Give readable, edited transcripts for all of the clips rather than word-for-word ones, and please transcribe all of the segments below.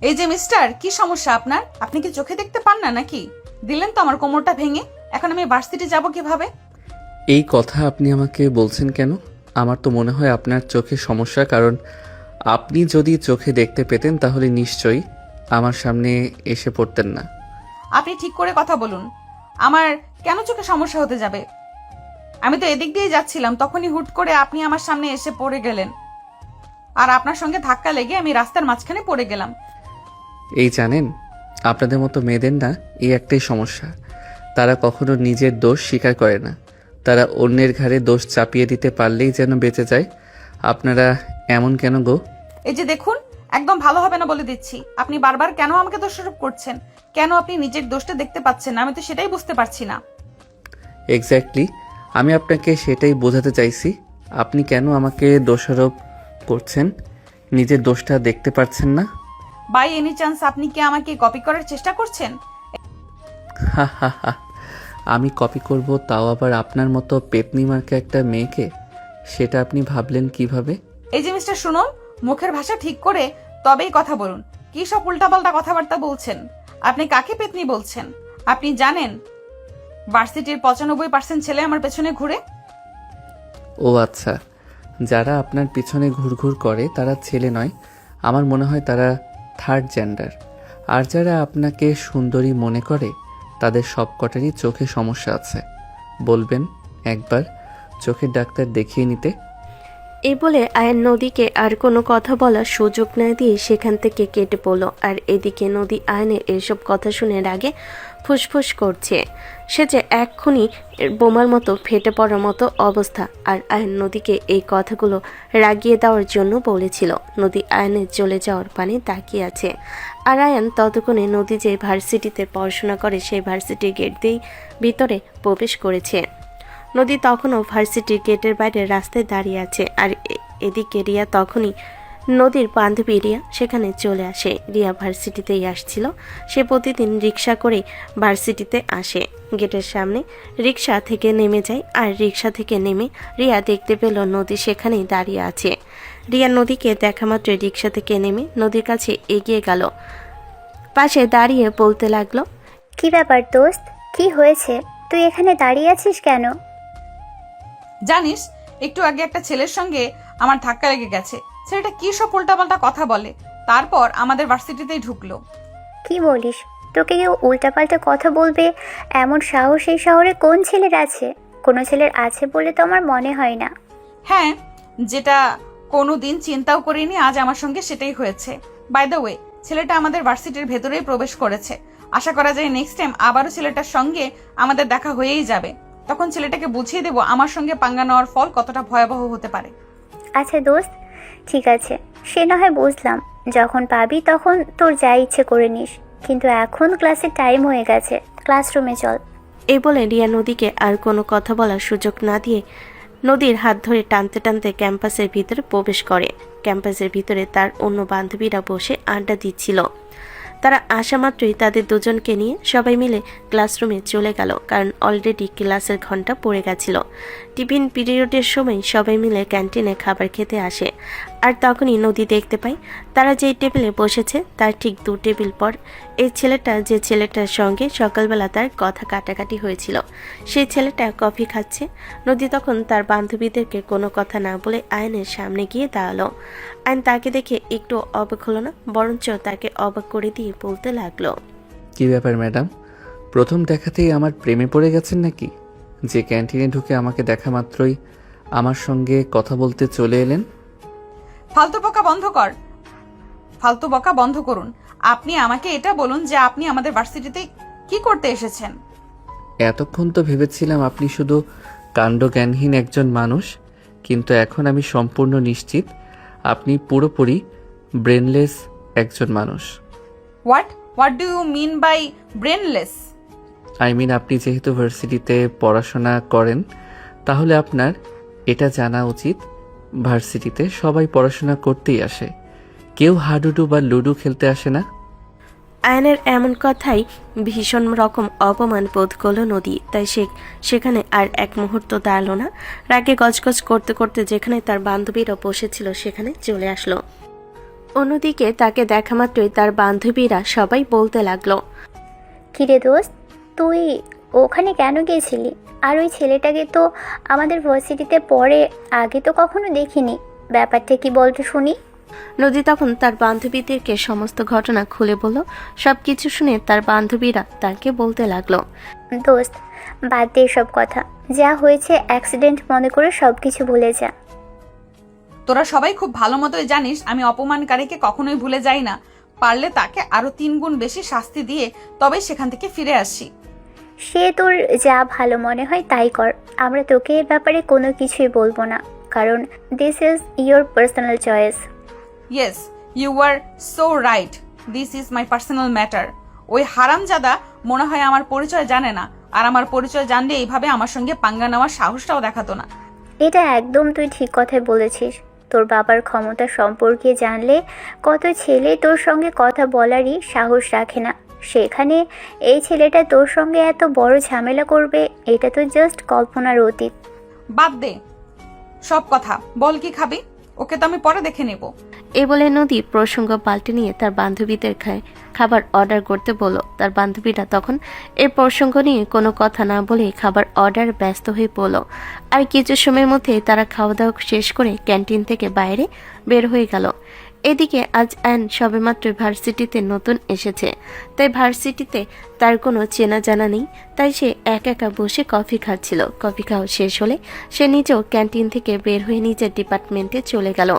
এই যে মিস্টার, কি সমস্যা আপনার? আপনি কি চোখে দেখতে পান না নাকি? দিলেন তো আমার কোমরটা ভেঙে। এখন আমি ভার্সিটি যাব কিভাবে? এই কথা আপনি আমাকে বলছেন কেন? আমার তো মনে হয় আপনার চোখে সমস্যা, কারণ আপনি যদি চোখে দেখতে পেতেন তাহলে নিশ্চয়ই আমার সামনে এসে পড়তেন না। আপনি ঠিক করে কথা বলুন। আমার কেন চোখে সমস্যা হতে যাবে? আমি তো এদিক দিয়ে যাচ্ছিলাম, তখনই হুট করে আপনি আমার সামনে এসে পড়ে গেলেন, আর আপনার সঙ্গে ধাক্কা লেগে আমি রাস্তার মাঝখানে পড়ে গেলাম। এই জানেন, আপনাদের মতো মেয়েদের না এই একটাই সমস্যা, তারা কখনো নিজের দোষ স্বীকার করে না। তারা অন্যের ঘাড়ে দোষ চাপিয়ে দিতে পারলেই যেন বেঁচে যায়। আপনারা এমন কেন গো? এই যে দেখুন, একদম ভালো হবে না বলে দিচ্ছি। আপনি বারবার কেন আমাকে দোষারোপ করছেন? কেন আপনি নিজের দোষটা দেখতে পাচ্ছেন না? আমি তো সেটাই বুঝতে পারছি না। এক্স্যাক্টলি, আমি আপনাকে সেটাই বোঝাতে চাইছি। আপনি কেন আমাকে দোষারোপ করছেন? নিজের দোষটা দেখতে পারছেন না? বাই এনি চান্স আপনি কি আমাকে কপি করার চেষ্টা করছেন? হা হা হা। আমি কপি করব, তাও আবার আপনার মতো পেতনি মার্কা একটা মেয়েকে? সেটা আপনি ভাবলেন কিভাবে? এই যে মিস্টার শুনুন, মুখের ভাষা ঠিক করে তবেই কথা বলুন। কি সব উল্টাপাল্টা কথাবার্তা বলছেন? আপনি কাকে পেতনি বলছেন? আপনি জানেন ভার্সিটির 95% ছেলে আমার পেছনে ঘুরে। ও আচ্ছা, যারা আপনার পিছনে ঘুরঘুর করে তারা ছেলে নয়, আমার মনে হয় তারা থার্ড জেন্ডার। আর যারা আপনাকে সুন্দরী মনে করে তাদের সবকটারই চোখে সমস্যা আছে। বলবেন একবার চোখের ডাক্তার দেখিয়ে নিতে? এই বলে আয়ান নদীকে আর কোনো কথা বলার সুযোগ না দিয়ে সেখান থেকে কেটে পড়ল। আর এদিকে নদী আয়নের এসব কথা শুনে রাগে ফুসফুস করছে। সে যে এক্ষুনি বোমার মতো ফেটে পড়ার মতো অবস্থা। আর আয়ন নদীকে এই কথাগুলো রাগিয়ে দেওয়ার জন্য বলেছিল। নদী আয়নের চলে যাওয়ার পানে তাকিয়ে আছে। আর আয়ান ততক্ষণে নদী যে ভার্সিটিতে পড়াশোনা করে সেই ভার্সিটির গেট দিয়েই ভিতরে প্রবেশ করেছে। নদী তখনও ভার্সিটির গেটের বাইরে রাস্তায় দাঁড়িয়ে আছে। আর এদিকে রিয়া তখনই নদীর বান্ধবী রিয়া সেখানে চলে আসে। রিয়া ভার্সিটিতেই আসছিল। সে প্রতিদিন রিক্সা করে ভার্সিটিতে আসে। গেটের সামনে রিক্সা থেকে নেমে যায়। আর রিক্সা থেকে নেমে রিয়া দেখতে পেল নদী সেখানেই দাঁড়িয়ে আছে। রিয়া নদীকে দেখা মাত্রই রিক্সা থেকে নেমে নদীর কাছে এগিয়ে গেল। পাশে দাঁড়িয়ে বলতে লাগলো, কি ব্যাপার দোস্ত, কি হয়েছে? তুই এখানে দাঁড়িয়ে আছিস কেন? জানিস, একটু আগে একটা ছেলের সঙ্গে আমার ধাক্কা লেগে গেছে। ছেলেটা কি সব উল্টাপাল্টা কথা বলে, তারপর আমাদের ভার্সিটিতেই ঢুকলো। কি বলিস? তোকে কেউ উল্টাপাল্টা কথা বলবে এমন সাহস এই শহরে কোন ছেলের আছে? কোনো ছেলের আছে বলে তো আমার মনে হয় না। হ্যাঁ, যেটা কোনোদিন চিন্তাও করিনি, আজ আমার সঙ্গে সেটাই হয়েছে। বাই দ্য ওয়ে, ছেলেটা আমাদের ভার্সিটির ভেতরেই প্রবেশ করেছে। আশা করা যায় নেক্সট টাইম আবারও ছেলেটার সঙ্গে আমাদের দেখা হয়েই যাবে। তখন ছেলেটাকে বুঝিয়ে দেব আমার সঙ্গে পাঙ্গা নেওয়ার ফল কতটা ভয়াবহ হতে পারে। আচ্ছা দোস্ত, ঠিক আছে, সে না হয় বুঝলাম। যখন পাবি তখন তোর যা ইচ্ছে করে নিস, কিন্তু এখন ক্লাসের টাইম হয়ে গেছে, ক্লাসরুমে চল। এই বলে রিয়া নদীকে আর কোনো কথা বলার সুযোগ না দিয়ে নদীর হাত ধরে টানতে টানতে ক্যাম্পাসের ভিতরে প্রবেশ করে। ক্যাম্পাসের ভিতরে তার অন্য বান্ধবীরা বসে আড্ডা দিচ্ছিল। তারা আসা মাত্রই তাদের দুজনকে নিয়ে সবাই মিলে ক্লাসরুমে চলে গেল, কারণ অলরেডি ক্লাসের ঘন্টা পড়ে গেছিল। টিফিন পিরিয়ডের সময় সবাই মিলে ক্যান্টিনে খাবার খেতে আসে। আর তখনই নদী দেখতে পায় তারা যেই টেবিলে বসেছে তার ঠিক 2 টেবিল পর এই ছেলেটা, যে ছেলেটার সঙ্গে সকালবেলা তার কথা কাটাকাটি হয়েছিল, সেই ছেলেটা কফি খাচ্ছে। নদী তখন তার বান্ধবীদেরকে কোনো কথা না বলে আয়নের সামনে গিয়ে দাঁড়ালো। আয়ন তাকে দেখে একটু অবাক হলো না, বরঞ্চ তাকে অবাক করে দিয়ে বলতে লাগলো, কি ব্যাপার ম্যাডাম, প্রথম দেখাতেই আমার প্রেমে পড়ে গেছেন নাকি? যে ক্যান্টিনে ঢুকে আমাকে দেখা মাত্রই আমার সঙ্গে কথা বলতে চলে এলেন? ফালতু বকা বন্ধ কর। ফালতু বকা বন্ধ করুন। আপনি আমাকে এটা বলুন যে আপনি আমাদের ভার্সিটিতে কি করতে এসেছেন? এতক্ষণ তো ভেবেছিলাম আপনি শুধু কাণ্ডজ্ঞানহীন একজন মানুষ, কিন্তু এখন আমি সম্পূর্ণ নিশ্চিত আপনি পুরোপুরি ব্রেনলেস একজন মানুষ। What do you mean by brainless? আপনি যেহেতু ভার্সিটিতে পড়াশোনা করেন, তাহলে আপনার এটা জানা উচিত, ভার্সিটিতে সবাই পড়াশোনা করতেই আসে, কেউ হাডুডু বা লুডো খেলতে আসে না। আয়নের এমন কথাই ভীষণ রকম অপমান বোধ করলো নদী। তাই সেখানে আর এক মুহূর্ত দাঁড়ালো না। রাগে গজগজ করতে করতে যেখানে তার বান্ধবীরা বসেছিল সেখানে চলে আসলো। অন্যদিকে তাকে দেখা মাত্রই তার বান্ধবীরা সবাই বলতে লাগলো। কিরে দোস্ত, তুই ওখানে কেন গিয়েছিলি? আর ওই ছেলেটাকে তো আমাদের ভার্সিটিতে পড়ে, আগে তো কখনো দেখিনি। ব্যাপারটা কি বলতো শুনি। নদী তখন তার বান্ধবীদেরকে সমস্ত ঘটনা খুলে বলল। সবকিছু শুনে তার বান্ধবীরা তাকে বলতে লাগলো। দোস্ত, বাদ দে সব কথা। যা হয়েছে অ্যাক্সিডেন্ট মনে করে সব কিছু ভুলে যা। তোরা সবাই খুব ভালো মতোই জানিস আমি অপমানকারীকে কখনোই ভুলে যাই না। পারলে তাকে আরো 3 গুণ বেশি শাস্তি দিয়ে তবে সেখান থেকে ফিরে আসি। সে তোর যা ভালো মনে হয় তাই কর। আমরা তোকে এ ব্যাপারে কোনো কিছুই বলবো না, কারণ this is your personal choice. Yes, you are so right, this is my personal matter. ওই হারামজাদা মনে হয় আমার পরিচয় জানে না, আর আমার পরিচয় জানলে এইভাবে আমার সঙ্গে পাঙ্গা নেওয়ার সাহসটাও দেখাতো না। এটা একদম তুই ঠিক কথাই বলেছিস। তোর বাবার ক্ষমতা সম্পর্কে জানলে কত ছেলে তোর সঙ্গে কথা বলারই সাহস রাখে না। সেখানে এই ছেলেটা তোর সঙ্গে এত বড় ঝামেলা করবে, এটা তো জাস্ট কল্পনার অতীত। বাদ দে সব কথা, বল কি খাবি? ওকে তো আমি পরে দেখে নেব। এ বলে নদী প্রসঙ্গ পাল্টে নিয়ে তার বান্ধবীদের খাবার অর্ডার করতে বলল। তার বান্ধবীরা তখন এই প্রসঙ্গ নিয়ে কোনো কথা না বলে খাবার অর্ডার ব্যস্ত হয়ে পড়ল। আর কিছু সময়ের মধ্যে তারা খাওয়া দাওয়া শেষ করে ক্যান্টিন থেকে বাইরে বের হয়ে গেল। এদিকে আজ আয়ন সবেমাত্র ভার্সিটিতে নতুন এসেছে, তাই ভার্সিটিতে তার কোনো চেনা জানা নেই। তাই সে একা বসে কফি খাচ্ছিল। কফি খাওয়া শেষ হলে সে নিজেও ক্যান্টিন থেকে বের হয়ে নিজের ডিপার্টমেন্টে চলে গেল।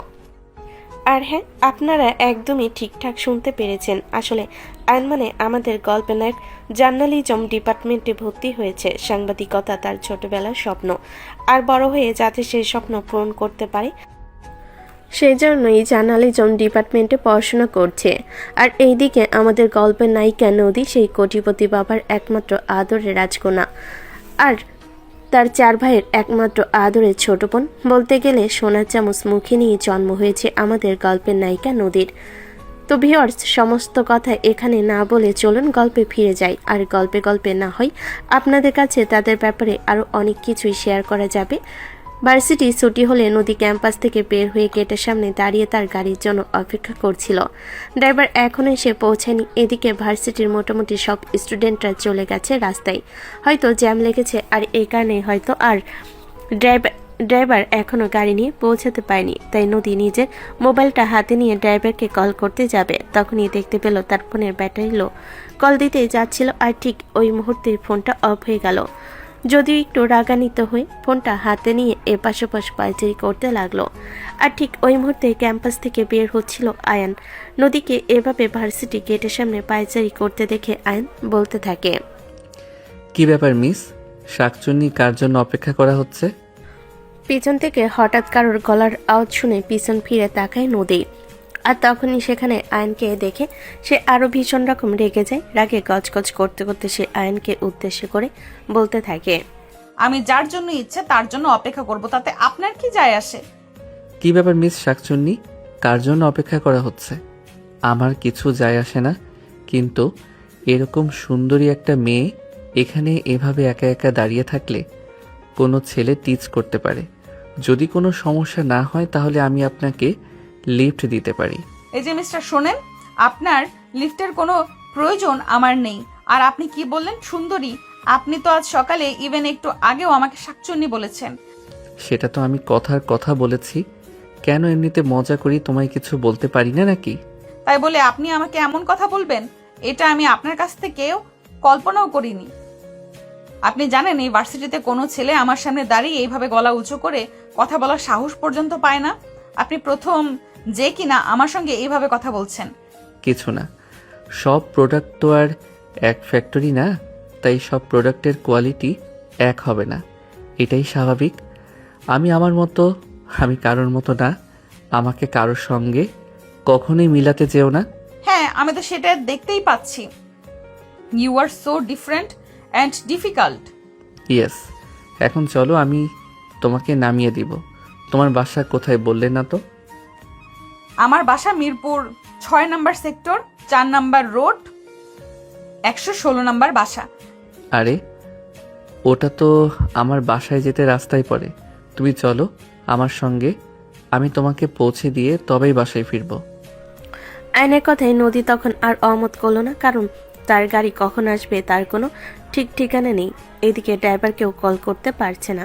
আর হ্যাঁ, আপনারা একদমই ঠিকঠাক শুনতে পেরেছেন। আসলে আয়ন মানে আমাদের গল্পের নায়ক জার্নালিজম ডিপার্টমেন্টে ভর্তি হয়েছে। সাংবাদিকতা তার ছোটবেলার স্বপ্ন, আর বড় হয়ে যাতে সেই স্বপ্ন পূরণ করতে পারে সেই জন্যই জার্নালিজম ডিপার্টমেন্টে পড়াশোনা করছে। আর এইদিকে আমাদের গল্পের নায়িকা নদী সেই কোটিপতি বাবার একমাত্র আদরের রাজকন্যা, আর তার 4 ভাইয়ের একমাত্র আদরের ছোট বোন। বলতে গেলে সোনার চামচ মুখে নিয়ে জন্ম হয়েছে আমাদের গল্পের নায়িকা নদীর। তো ভিউয়ার্স, সমস্ত কথা এখানে না বলে চলুন গল্পে ফিরে যাই। আর গল্পে না হয় আপনাদের কাছে তাদের ব্যাপারে আরও অনেক কিছুই শেয়ার করা যাবে। ভার্সিটি ছুটি হলে নদী ক্যাম্পাস থেকে বের হয়ে গেটের সামনে দাঁড়িয়ে তার গাড়ির জন্য অপেক্ষা করছিল। ড্রাইভার এখনো এসে পৌঁছায়নি। এদিকে ভার্সিটির মোটামুটি সব স্টুডেন্টরা চলে গেছে রাস্তায়। হয়তো জ্যাম লেগেছে, আর এই কারণে হয়তো আর ড্রাইভার এখনো গাড়ি নিয়ে পৌঁছাতে পারেনি। তাই নদী নিজের মোবাইলটা হাতে নিয়ে ড্রাইভারকে কল করতে যাবে, তখনই দেখতে পেল তার ফোনের ব্যাটারি লো। কল দিতে যাচ্ছিল, আর ঠিক ওই মুহূর্তে ফোনটা অফ হয়ে গেল। যদিও একটু রাগান্বিত হয়ে ফোনটা হাতে নিয়ে এপাশ ওপাশ পায়চারি করতে লাগলো। আর ঠিক ওই মুহূর্তে ক্যাম্পাস থেকে বের হচ্ছিল আয়ান। নদীকে এভাবে ভার্সিটি গেটের সামনে পায়চারি করতে দেখে আয়ান বলতে থাকে, কি ব্যাপার মিস? শাকচুন্নি কার জন্য অপেক্ষা করা হচ্ছে? পিছন থেকে হঠাৎ কারোর গলার আওয়াজ শুনে পিছন ফিরে তাকায় নদী। আর তখনই সেখানে আয়নকে দেখে সে আরো ভীষণ রকম রেগে যায়। রাগে গজগজ করতে করতে সে আয়নকে উদ্দেশ্য করে বলতে থাকে, আমি যার জন্য ইচ্ছে তার জন্য অপেক্ষা করব, তাতে আপনার কি যায় আসে? কি ব্যাপার মিস শাকচুন্নি, কার জন্য অপেক্ষা করা হচ্ছে? আমার কিছু যায় আসে না, কিন্তু এরকম সুন্দরী একটা মেয়ে এখানে এভাবে একা একা দাঁড়িয়ে থাকলে কোনো ছেলে টিচ করতে পারে। যদি কোনো সমস্যা না হয় তাহলে আমি আপনাকে লিফট দিতে পারি। এই যে মিস্টার শোনেন, আপনার লিফটের কোনো প্রয়োজন আমার নেই। আর আপনি কি বললেন সুন্দরী? আপনি তো আজ সকালে ইভেন একটু আগেও আমাকে শাকচুন্নি বলেছেন। সেটা তো আমি কথার কথা বলেছি, কেন এমনিতে মজা করি, তোমায় কিছু বলতে পারি না নাকি? তাই বলে আপনি আমাকে এমন কথা বলবেন, এটা আমি আপনার কাছ থেকেও কল্পনাও করিনি। আপনি জানেন এই ভার্সিটিতে কোনো ছেলে আমার সামনে দাঁড়িয়ে এইভাবে গলা উঁচু করে কথা বলার সাহস পর্যন্ত পায় না। আপনি প্রথম যে কিনা আমার সঙ্গে এইভাবে কথা বলছেন। কিছু না, সব প্রোডাক্ট তো আর এক ফ্যাক্টরি না, তাই সব প্রোডাক্টের কোয়ালিটি এক হবে না, এটাই স্বাভাবিক। আমি আমার মতো, আমি কারোর মতো না, আমাকে কারোর সঙ্গে কখনোই মিলাতে যেও না। হ্যাঁ, আমি তো সেটা দেখতেই পাচ্ছি। You are so different and difficult. Yes, এখন চলো আমি তোমাকে নামিয়ে দিব। তোমার বাসা কোথায় বললে না তো? আমার বাসা মিরপুর 6 নম্বর সেক্টর, 4 নম্বর রোড, 116 নম্বর বাসা। আরে ওটা তো আমার বাসায় যেতে রাস্তায় পড়ে। তুমি চলো আমার সঙ্গে, আমি তোমাকে পৌঁছে দিয়ে তবেই বাসায় ফিরবো। আয়নের কথায় নদী তখন আর অমত করল না, কারণ তার গাড়ি কখন আসবে তার কোনো ঠিক ঠিকানা নেই। এদিকে ড্রাইভারকেও কল করতে পারছে না।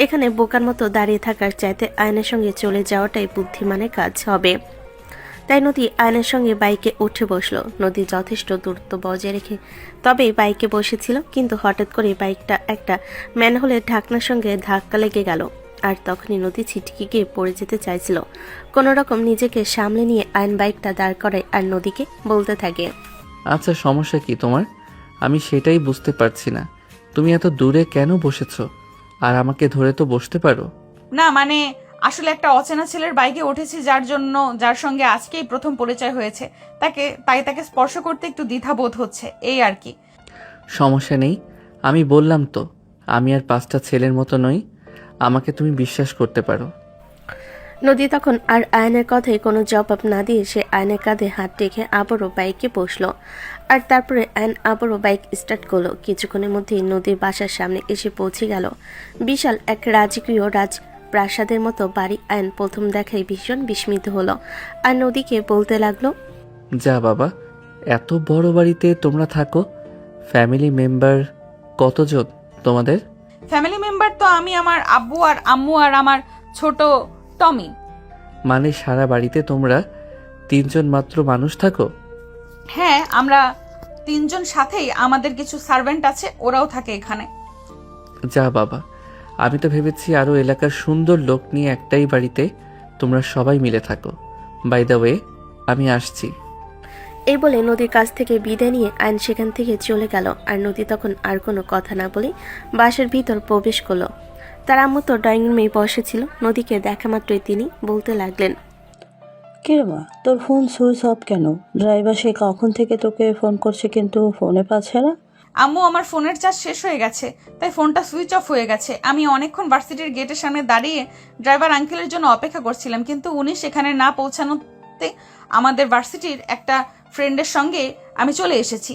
এখানে বোকার মতো দাঁড়িয়ে থাকার চাইতে আয়নের সঙ্গে চলে যাওয়াটাই বুদ্ধিমানের কাজ হবে। তাই নদী আয়নের সঙ্গে বাইকে উঠে বসলো। নদী যথেষ্ট দূরত্ব বজায় রেখে তবে বাইকে বসেছিল, কিন্তু হঠাৎ করে বাইকটা একটা ম্যানহোলের ঢাকনার সঙ্গে ধাক্কা লেগে গেল। আর তখনই নদী ছিটকে গিয়ে পড়ে যেতে চাইছিল। কোনো রকম নিজেকে সামলে নিয়ে আয়ন বাইকটা দাঁড় করায় আর নদীকে বলতে থাকে, আচ্ছা সমস্যা কি তোমার? আমি সেটাই বুঝতে পারছি না। তুমি এত দূরে কেন বসেছো? আর আমাকে ধরে তো বসতে পারো। না মানে আসলে একটা অচেনা ছেলের বাইকে উঠেছি, যার সঙ্গে আজকেই প্রথম পরিচয় হয়েছে, তাকে স্পর্শ করতে একটু দ্বিধাবোধ হচ্ছে, এই আর কি। সমস্যা নেই, আমি বললাম তো আমি আর 5টা ছেলের মতো নই। আমাকে তুমি বিশ্বাস করতে পারো। নদী তখন আর আয়নের কথায় কোনো জবাব না দিয়ে সে আয়নের কাঁধে হাত রেখে আবারও বাইকে বসলো। আর তারপরে আয়ন আবারও বাইক স্টার্ট করলো। কিছুক্ষণের মধ্যেই নদীর বাসার সামনে এসে পৌঁছে গেল। বিশাল এক রাজকীয় রাজপ্রাসাদের মতো বাড়ি। আয়ন প্রথম দেখায় ভীষণ বিস্মিত হলো আর নদীকে বলতে লাগলো, যা বাবা, এত বড় বাড়িতে তোমরা থাকো। ফ্যামিলি মেম্বার কতজন তোমাদের? ফ্যামিলি মেম্বার তো আমি, আমার আব্বু আর আম্মু আর আমার ছোট টমি। মানে সারা বাড়িতে তোমরা 3জন মাত্র মানুষ থাকো? হ্যাঁ, আমরা 3জন, সাথেই আমাদের কিছু সার্ভেন্ট আছে, ওরাও থাকে এখানে। যা বাবা, আমি তো ভেবেছি আরও এলাকার সুন্দর লোক নিয়ে একটাই বাড়িতে তোমরা সবাই মিলে থাকো। বাই দ্য ওয়ে, আমি আসছি। এই বলে নদীর কাছ থেকে বিদায় নিয়ে আয়ন সেখান থেকে চলে গেল। আর নদী তখন আর কোনো কথা না বলে বাসার ভিতর প্রবেশ করলো। তার আম্মু তো ড্রয়িং রুমে বসেছিল। নদীকে দেখা মাত্রই তিনি বলতে লাগলেন, কিরে মা, তোর ফোন সুইচ অফ কেন? ড্রাইভার সে কখন থেকে তোকে ফোন করছে কিন্তু ফোনে পাচ্ছে না। আম্মু, আমার ফোনের চার্জ শেষ হয়ে গেছে, তাই ফোনটা সুইচ অফ হয়ে গেছে। আমি অনেকক্ষণ ভার্সিটির গেটের সামনে দাঁড়িয়ে ড্রাইভার আঙ্কেলের জন্য অপেক্ষা করছিলাম, কিন্তু উনি সেখানে না পৌঁছানোতে আমাদের ভার্সিটির একটা ফ্রেন্ডের সঙ্গে আমি চলে এসেছি।